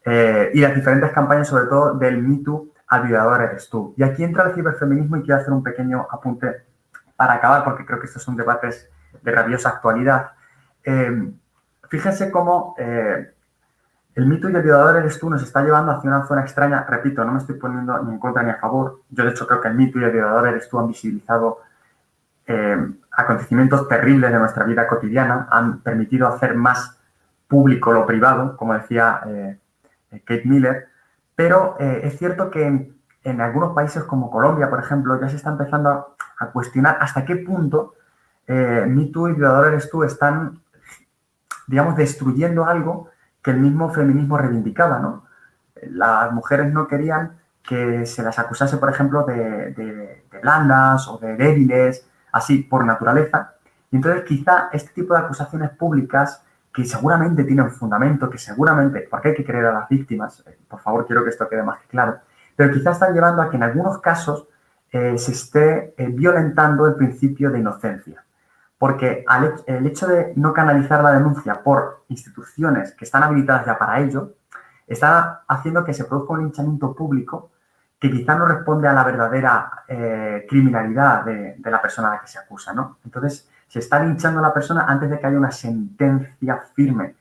Y las diferentes campañas, sobre todo del Me Too al violador eres tú. Y aquí entra el ciberfeminismo y quiero hacer un pequeño apunte para acabar, porque creo que estos son debates de rabiosa actualidad. Fíjense cómo el Me Too y el violador eres tú nos está llevando hacia una zona extraña. Repito, no me estoy poniendo ni en contra ni a favor. Yo, de hecho, creo que el Me Too y el violador eres tú han visibilizado acontecimientos terribles de nuestra vida cotidiana, han permitido hacer más público lo privado, como decía Kate Miller, pero es cierto que en algunos países como Colombia, por ejemplo, ya se está empezando a cuestionar hasta qué punto Me Too y violador eres tú están, digamos, destruyendo algo que el mismo feminismo reivindicaba, ¿no? Las mujeres no querían que se las acusase, por ejemplo, de blandas o de débiles, así por naturaleza. Y entonces quizá este tipo de acusaciones públicas que seguramente tienen fundamento, que seguramente, porque hay que creer a las víctimas, por favor, quiero que esto quede más que claro, pero quizá están llevando a que en algunos casos se esté violentando el principio de inocencia. Porque el hecho de no canalizar la denuncia por instituciones que están habilitadas ya para ello, está haciendo que se produzca un linchamiento público que quizá no responde a la verdadera criminalidad de la persona a la que se acusa, ¿no? Entonces, se está linchando a la persona antes de que haya una sentencia firme.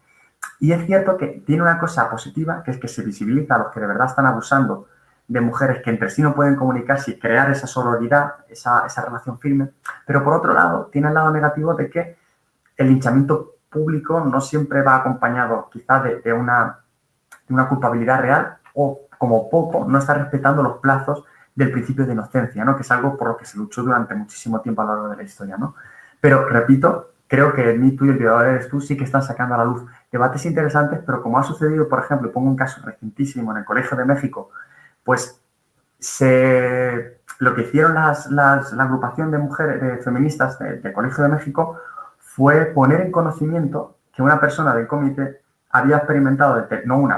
Y es cierto que tiene una cosa positiva, que es que se visibiliza a los que de verdad están abusando de mujeres que entre sí no pueden comunicarse y crear esa sororidad, esa relación firme. Pero por otro lado, tiene el lado negativo de que el linchamiento público no siempre va acompañado quizá de una culpabilidad real o, como poco, no está respetando los plazos del principio de inocencia, ¿no? Que es algo por lo que se luchó durante muchísimo tiempo a lo largo de la historia, ¿no? Pero, repito, creo que el Me Too y el violador eres tú sí que están sacando a la luz debates interesantes, pero como ha sucedido, por ejemplo, pongo un caso recentísimo en el Colegio de México, pues lo que hicieron la agrupación de mujeres feministas del Colegio de México fue poner en conocimiento que una persona del comité había experimentado,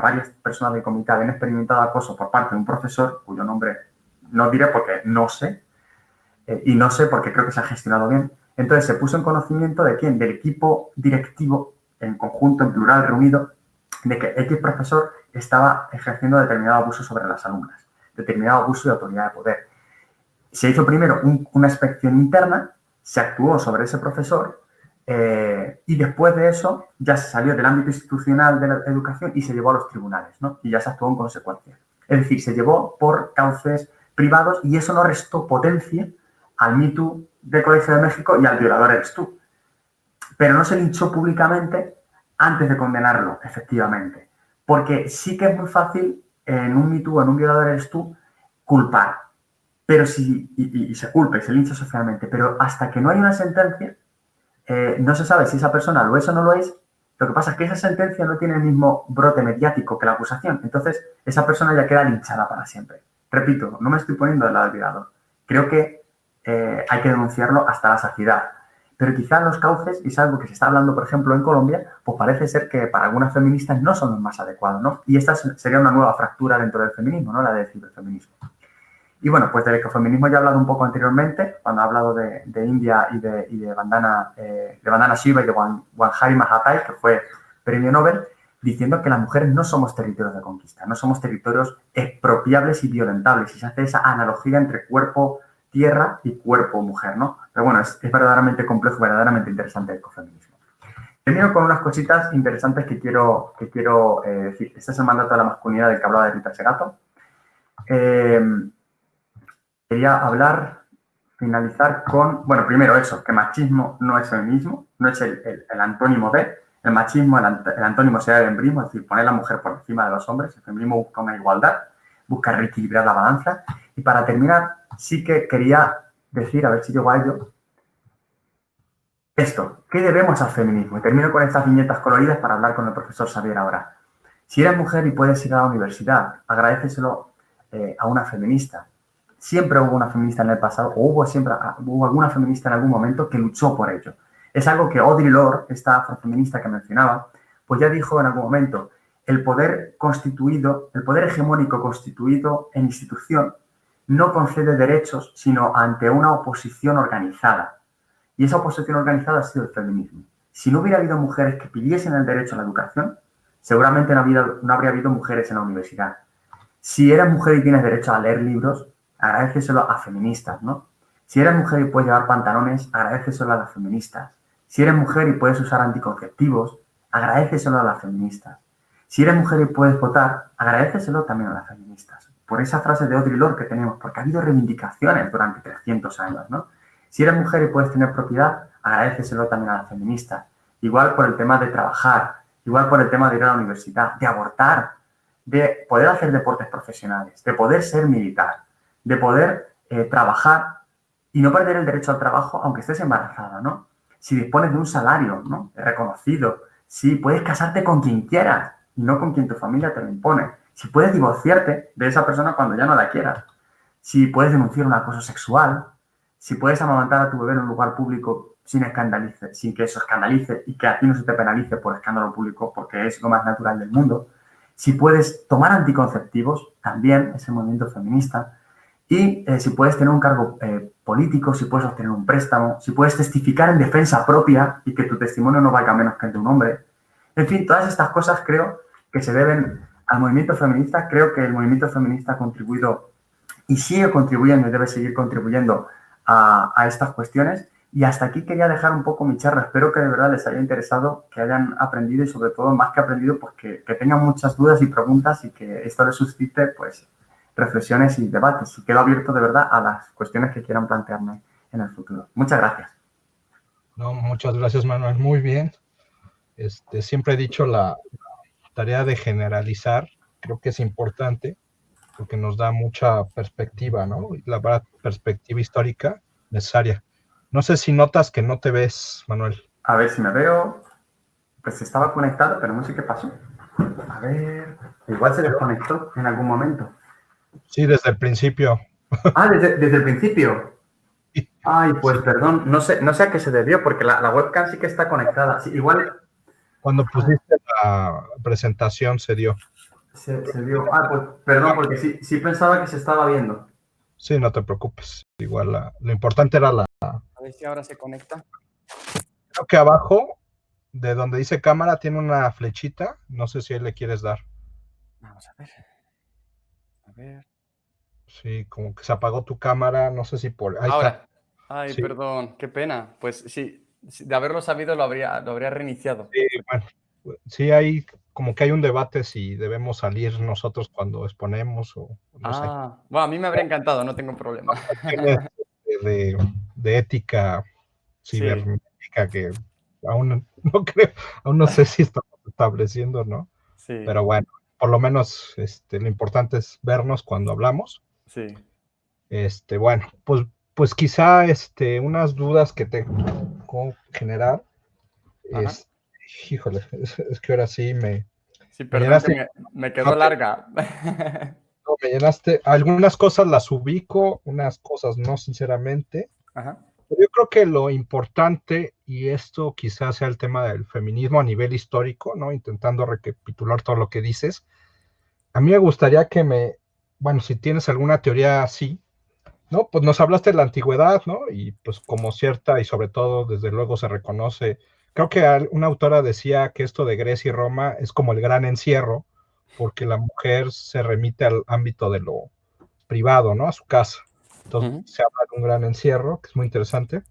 varias personas del comité habían experimentado acoso por parte de un profesor, cuyo nombre no diré porque no sé, y no sé porque creo que se ha gestionado bien. Entonces se puso en conocimiento de quién, del equipo directivo, en conjunto, en plural, reunido, de que X profesor estaba ejerciendo determinado abuso sobre las alumnas, determinado abuso de autoridad de poder. Se hizo primero una inspección interna, se actuó sobre ese profesor y después de eso ya se salió del ámbito institucional de la educación y se llevó a los tribunales, ¿no? Y ya se actuó en consecuencia. Es decir, se llevó por cauces privados y eso no restó potencia al Me Too del Colegio de México y al violador eres tú. Pero no se linchó públicamente antes de condenarlo, efectivamente. Porque sí que es muy fácil en un Me Too o en un violador eres tú culpar. Pero y se culpa y se lincha socialmente. Pero hasta que no hay una sentencia, no se sabe si esa persona lo es o no lo es. Lo que pasa es que esa sentencia no tiene el mismo brote mediático que la acusación. Entonces, esa persona ya queda linchada para siempre. Repito, no me estoy poniendo del lado del violador. Creo que hay que denunciarlo hasta la saciedad. Pero quizás los cauces, y es algo que se está hablando, por ejemplo, en Colombia, pues parece ser que para algunas feministas no son los más adecuados, ¿no? Y esta sería una nueva fractura dentro del feminismo, ¿no? La del ciberfeminismo. Y bueno, pues del ecofeminismo ya he hablado un poco anteriormente, cuando he hablado de India y de Vandana Shiva y de Wanjari Mahatai, que fue premio Nobel, diciendo que las mujeres no somos territorios de conquista, no somos territorios expropiables y violentables. Y se hace esa analogía entre cuerpo tierra y cuerpo mujer, ¿no? Pero bueno, es verdaderamente complejo, verdaderamente interesante el ecofeminismo. Termino con unas cositas interesantes que quiero decir. Este es el mandato de la masculinidad del que hablaba de Rita Segato. Quería finalizar con, bueno, primero eso, que machismo no es feminismo, no es el antónimo de, el machismo, el antónimo sería el embrismo, es decir, poner a la mujer por encima de los hombres. El feminismo busca una igualdad, busca reequilibrar la balanza. Y para terminar, sí que quería decir, a ver si llego a ello, esto, ¿qué debemos al feminismo? Y termino con estas viñetas coloridas para hablar con el profesor Xavier ahora. Si eres mujer y puedes ir a la universidad, agradéceselo a una feminista. Siempre hubo una feminista en el pasado, o hubo alguna feminista en algún momento que luchó por ello. Es algo que Audre Lorde, esta afrofeminista que mencionaba, pues ya dijo en algún momento, el poder hegemónico constituido en institución no concede derechos, sino ante una oposición organizada. Y esa oposición organizada ha sido el feminismo. Si no hubiera habido mujeres que pidiesen el derecho a la educación, seguramente no habría habido mujeres en la universidad. Si eres mujer y tienes derecho a leer libros, agradéceselo a feministas, ¿no? Si eres mujer y puedes llevar pantalones, agradéceselo a las feministas. Si eres mujer y puedes usar anticonceptivos, agradéceselo a las feministas. Si eres mujer y puedes votar, agradéceselo también a las feministas. Por esa frase de Audre Lorde que tenemos, porque ha habido reivindicaciones durante 300 años, ¿no? Si eres mujer y puedes tener propiedad, agradéceselo también a las feministas. Igual por el tema de trabajar, igual por el tema de ir a la universidad, de abortar, de poder hacer deportes profesionales, de poder ser militar, de poder trabajar y no perder el derecho al trabajo aunque estés embarazada, ¿no? Si dispones de un salario, ¿no?, reconocido, si puedes casarte con quien quieras y no con quien tu familia te lo impone, si puedes divorciarte de esa persona cuando ya no la quieras, si puedes denunciar un acoso sexual, si puedes amamantar a tu bebé en un lugar público sin que eso escandalice y que a ti no se te penalice por escándalo público porque es lo más natural del mundo, si puedes tomar anticonceptivos, también es el movimiento feminista, y si puedes tener un cargo político, si puedes obtener un préstamo, si puedes testificar en defensa propia y que tu testimonio no valga menos que el de un hombre. En fin, todas estas cosas creo que se deben al movimiento feminista. Creo que el movimiento feminista ha contribuido y sigue contribuyendo y debe seguir contribuyendo a estas cuestiones. Y hasta aquí quería dejar un poco mi charla. Espero que de verdad les haya interesado, que hayan aprendido y sobre todo, más que aprendido, pues que tengan muchas dudas y preguntas y que esto les suscite pues reflexiones y debates. Y quedo abierto de verdad a las cuestiones que quieran plantearme en el futuro. Muchas gracias. No, muchas gracias, Manuel. Muy bien. Siempre he dicho la tarea de generalizar, creo que es importante porque nos da mucha perspectiva, ¿no? La verdad, perspectiva histórica necesaria. No sé si notas que no te ves, Manuel. A ver si me veo. Pues estaba conectado, pero no sé qué pasó. A ver, igual se desconectó en algún momento. Sí, desde el principio. Ah, desde el principio. Ay, pues sí. Perdón, no sé a qué se debió, porque la webcam sí que está conectada. Sí, igual. Cuando pusiste la presentación se dio. Se dio. Ah, pues perdón, porque sí pensaba que se estaba viendo. Sí, no te preocupes. Igual lo importante era A ver si ahora se conecta. Creo que abajo, de donde dice cámara, tiene una flechita. No sé si ahí le quieres dar. Vamos a ver. A ver. Sí, como que se apagó tu cámara. No sé si por... Ahí ahora. Está. Ay, Sí. Perdón. Qué pena. Pues sí, de haberlo sabido lo habría reiniciado. Sí, bueno. Sí, hay como que hay un debate si debemos salir nosotros cuando exponemos o no sé. Bueno, a mí me habría encantado, no tengo problema. De ética cibernética que aún no creo, aún no sé si estamos estableciendo, ¿no? Sí. Pero bueno, por lo menos lo importante es vernos cuando hablamos. Sí. Bueno, pues quizá unas dudas que histórico general. Ajá. Híjole, es que ahora sí Sí, me perdón que llenaste, me quedó larga. no, me llenaste. Algunas cosas las ubico, unas cosas no, sinceramente. Ajá. Pero yo creo que lo importante, y esto quizás sea el tema del feminismo a nivel histórico, ¿no? Intentando recapitular todo lo que dices. A mí me gustaría bueno, si tienes alguna teoría así, ¿no? Pues nos hablaste de la antigüedad, ¿no? Y pues como cierta, y sobre todo, desde luego se reconoce, creo que una autora decía que esto de Grecia y Roma es como el gran encierro, porque la mujer se remite al ámbito de lo privado, ¿no? A su casa. Entonces Ujú. se habla de un gran encierro, que es muy interesante.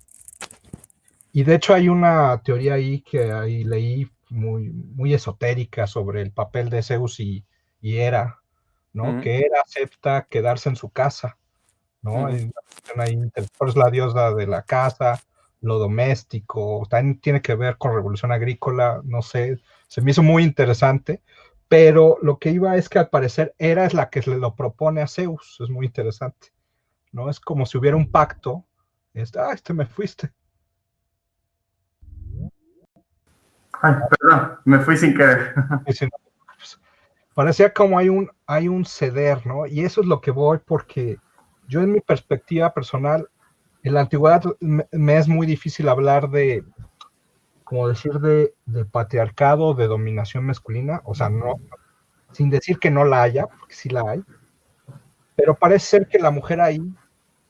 Y de hecho hay una teoría ahí que ahí leí muy esotérica sobre el papel de Zeus y Hera, ¿no? Ujú. Que Hera acepta quedarse en su casa, ¿no? Ujú. Hay una cuestión ahí, por es la diosa de la casa, lo doméstico, también tiene que ver con revolución agrícola, no sé, se me hizo muy interesante, pero lo que iba es que al parecer Hera es la que le lo propone a Zeus, es muy interesante, ¿no? Es como si hubiera un pacto, me fuiste. Ay, perdón, me fui sin querer. Dice, no, pues, parecía como hay un ceder, ¿no? Y eso es lo que voy, porque yo en mi perspectiva personal, en la antigüedad me es muy difícil hablar como decir, de patriarcado, de dominación masculina, o sea, no, sin decir que no la haya, porque sí la hay, pero parece ser que la mujer ahí,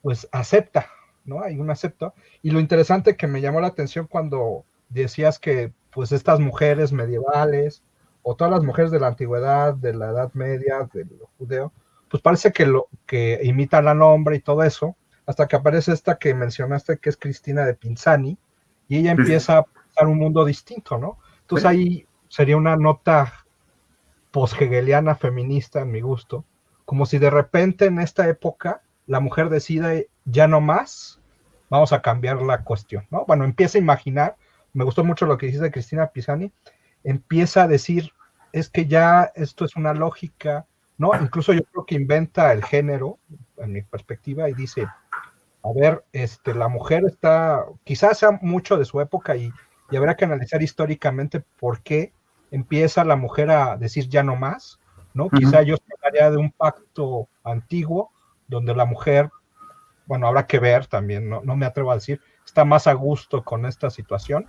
pues, acepta, ¿no? Hay un acepto. Y lo interesante que me llamó la atención cuando decías que, pues, estas mujeres medievales, o todas las mujeres de la antigüedad, de la Edad Media, del judeo, pues parece que imitan al hombre y todo eso, hasta que aparece esta que mencionaste, que es Cristina de Pinzani, y ella Sí, sí. empieza a pensar un mundo distinto, ¿no? Entonces ¿Sí? ahí sería una nota post-hegeliana feminista, en mi gusto, como si de repente en esta época la mujer decide ya no más, vamos a cambiar la cuestión, ¿no? Bueno, empieza a imaginar, me gustó mucho lo que dice Cristina Pisani, empieza a decir, es que ya esto es una lógica, ¿no? Incluso yo creo que inventa el género, en mi perspectiva, y dice, a ver, la mujer está, quizás sea mucho de su época y habrá que analizar históricamente por qué empieza la mujer a decir ya no más, ¿no? Quizá Ujú, yo hablaría de un pacto antiguo donde la mujer, bueno, habrá que ver también, no me atrevo a decir, está más a gusto con esta situación.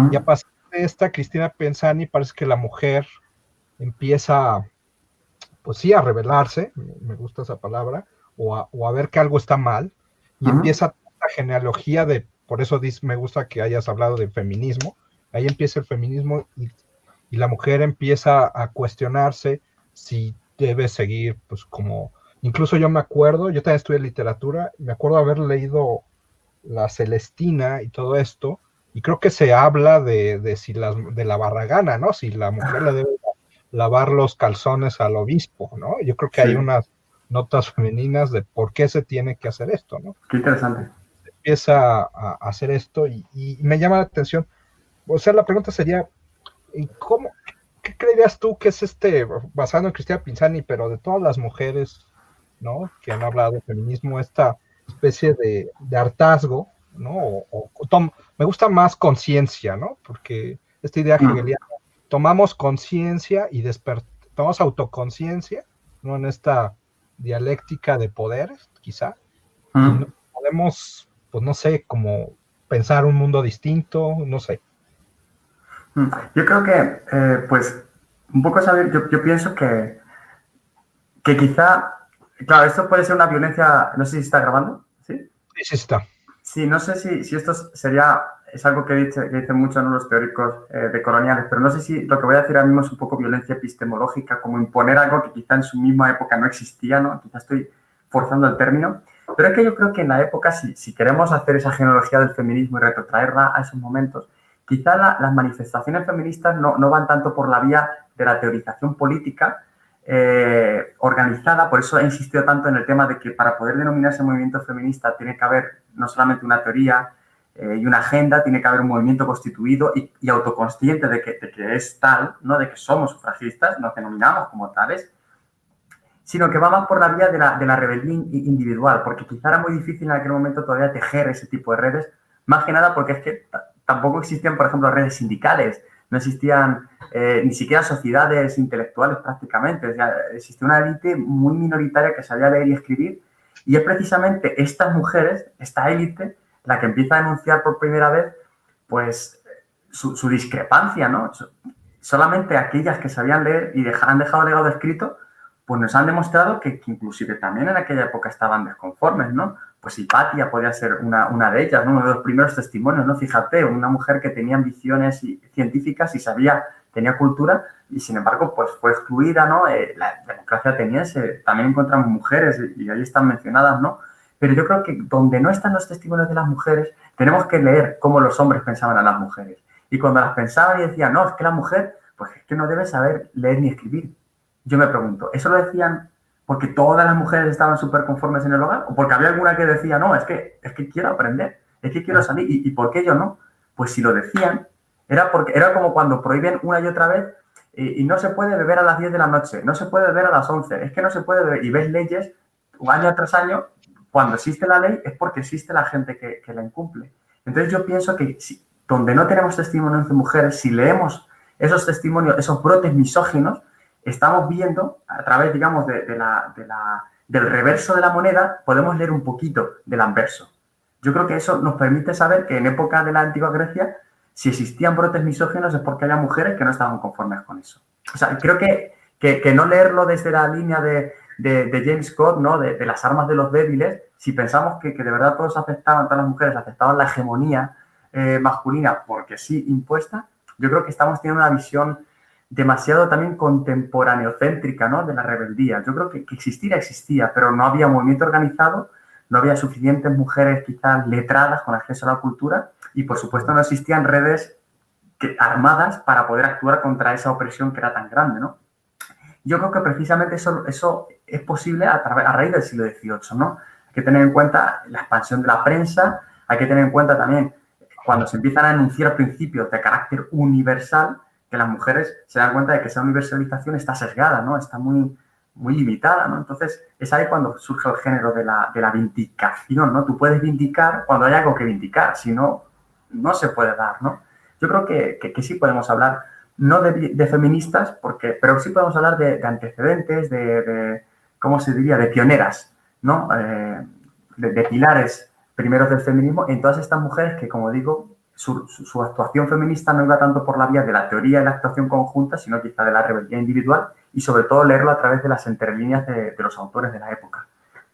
Y a ujú, pasar de esta, Cristina Pensani, parece que la mujer empieza, pues sí, a rebelarse, me gusta esa palabra, o a ver que algo está mal, y ujú, empieza la genealogía por eso me gusta que hayas hablado de feminismo, ahí empieza el feminismo y la mujer empieza a cuestionarse si debe seguir, pues como, incluso yo me acuerdo, yo también estudié literatura, me acuerdo haber leído La Celestina y todo esto, y creo que se habla si de la barragana, ¿no? Si la mujer le debe lavar los calzones al obispo, ¿no? Yo creo que hay sí, unas notas femeninas de por qué se tiene que hacer esto, ¿no? qué interesante. Empieza a hacer esto y me llama la atención. O sea, la pregunta sería, ¿cómo, qué creerías tú que es basado en Cristina Pinzani, pero de todas las mujeres, ¿no? Que han hablado de feminismo, esta especie de hartazgo, ¿no? Me gusta más conciencia, ¿no? Porque esta idea Mm, hegeliana, tomamos conciencia y tomamos autoconciencia, ¿no? En esta dialéctica de poderes, quizá, y no mm, podemos, pues no sé, como pensar un mundo distinto, no sé. mm. Yo creo que, pues, un poco saber, yo pienso que quizá, claro, esto puede ser una violencia, no sé si está grabando, ¿sí? Sí, sí está. Sí, no sé si esto sería, es algo que dicen muchos, ¿no?, los teóricos de coloniales, pero no sé si lo que voy a decir ahora mismo es un poco violencia epistemológica, como imponer algo que quizá en su misma época no existía, ¿no? Quizá estoy forzando el término, pero es que yo creo que en la época, si queremos hacer esa genealogía del feminismo y retrotraerla a esos momentos, quizá las manifestaciones feministas no van tanto por la vía de la teorización política, organizada, por eso he insistido tanto en el tema de que para poder denominarse movimiento feminista tiene que haber no solamente una teoría y una agenda, tiene que haber un movimiento constituido y autoconsciente de que es tal, ¿no? De que somos sufragistas, nos denominamos como tales, sino que va más por la vía de la rebeldía individual, porque quizá era muy difícil en aquel momento todavía tejer ese tipo de redes, más que nada porque es que tampoco existían, por ejemplo, redes sindicales, no existían ni siquiera sociedades intelectuales prácticamente. O sea, existía una élite muy minoritaria que sabía leer y escribir, y es precisamente estas mujeres, esta élite, la que empieza a denunciar por primera vez, pues, su discrepancia, ¿no? Solamente aquellas que sabían leer y han dejado legado escrito, pues nos han demostrado que inclusive también en aquella época estaban desconformes, ¿no? Pues Hipatia podía ser una de ellas, ¿no? Uno de los primeros testimonios, ¿no? Fíjate, una mujer que tenía ambiciones científicas y tenía cultura, y sin embargo, pues fue excluida, ¿no? La democracia ateniense, también encontramos mujeres y ahí están mencionadas, ¿no? Pero yo creo que donde no están los testimonios de las mujeres, tenemos que leer cómo los hombres pensaban a las mujeres. Y cuando las pensaban y decían, no, es que la mujer, pues es que no debe saber leer ni escribir. Yo me pregunto, ¿eso lo decían porque todas las mujeres estaban súper conformes en el hogar? ¿O porque había alguna que decía, no, es que quiero aprender, es que quiero salir? ¿Y por qué yo no? Pues si lo decían, era como cuando prohíben una y otra vez y no se puede beber a las 10 de la noche, no se puede beber a las 11, es que no se puede beber. Y ves leyes año tras año, cuando existe la ley es porque existe la gente que la incumple. Entonces yo pienso que donde no tenemos testimonios de mujeres, si leemos esos testimonios, esos brotes misóginos, estamos viendo a través, digamos, del reverso de la moneda, podemos leer un poquito del anverso. Yo creo que eso nos permite saber que en época de la antigua Grecia, si existían brotes misóginos es porque había mujeres que no estaban conformes con eso. O sea, creo que no leerlo desde la línea de James Scott, ¿no? De las armas de los débiles, si pensamos que de verdad todas las mujeres aceptaban la hegemonía masculina porque sí impuesta, yo creo que estamos teniendo una visión demasiado también contemporaneocéntrica, ¿no? De la rebeldía. Yo creo que existía, pero no había movimiento organizado, no había suficientes mujeres quizás letradas con acceso a la cultura y, por supuesto, no existían redes armadas para poder actuar contra esa opresión que era tan grande, ¿no? Yo creo que precisamente eso es posible a raíz del siglo XVIII, ¿no? Hay que tener en cuenta la expansión de la prensa, hay que tener en cuenta también cuando se empiezan a enunciar principios de carácter universal, que las mujeres se dan cuenta de que esa universalización está sesgada, ¿no? Está muy, muy limitada, ¿no? Entonces, es ahí cuando surge el género de la vindicación, ¿no? Tú puedes vindicar cuando hay algo que vindicar, si no, no se puede dar, ¿no? Yo creo que sí podemos hablar, no de feministas, pero sí podemos hablar de antecedentes, ¿cómo se diría?, de pioneras, ¿no? De pilares primeros del feminismo en todas estas mujeres que, como digo, su actuación feminista no iba tanto por la vía de la teoría y la actuación conjunta, sino quizá de la rebeldía individual y, sobre todo, leerlo a través de las entrelíneas de los autores de la época.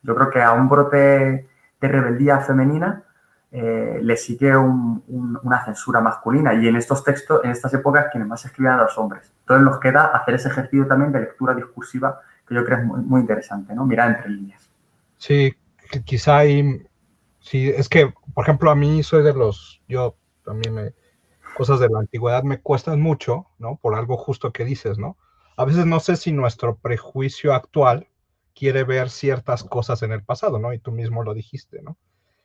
Yo creo que a un brote de rebeldía femenina le sigue una censura masculina y en estos textos, en estas épocas, quienes más escribían a los hombres. Entonces nos queda hacer ese ejercicio también de lectura discursiva que yo creo es muy, muy interesante, ¿no? Mirar entre líneas. Sí, quizá hay, sí, es que, por ejemplo, a mí yo también cosas de la antigüedad me cuestan mucho, ¿no? Por algo justo que dices, ¿no? A veces no sé si nuestro prejuicio actual quiere ver ciertas cosas en el pasado, ¿no? Y tú mismo lo dijiste, ¿no?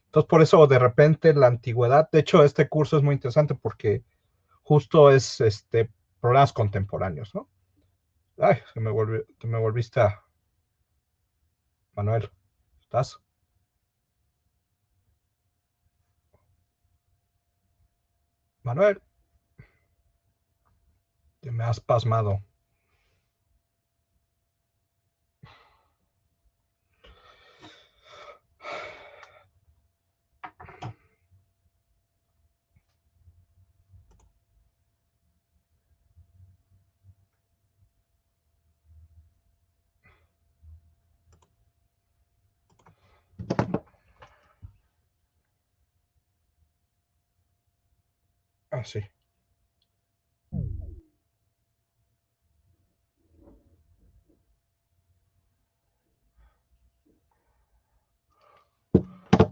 Entonces, por eso, de repente, la antigüedad, de hecho, este curso es muy interesante porque justo es, problemas contemporáneos, ¿no? Ay, te me volviste a... Manuel, ¿estás? Manuel, te me has pasmado. Ah, sí.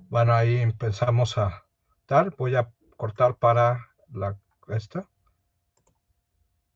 Bueno, ahí empezamos a dar. Voy a cortar para esta.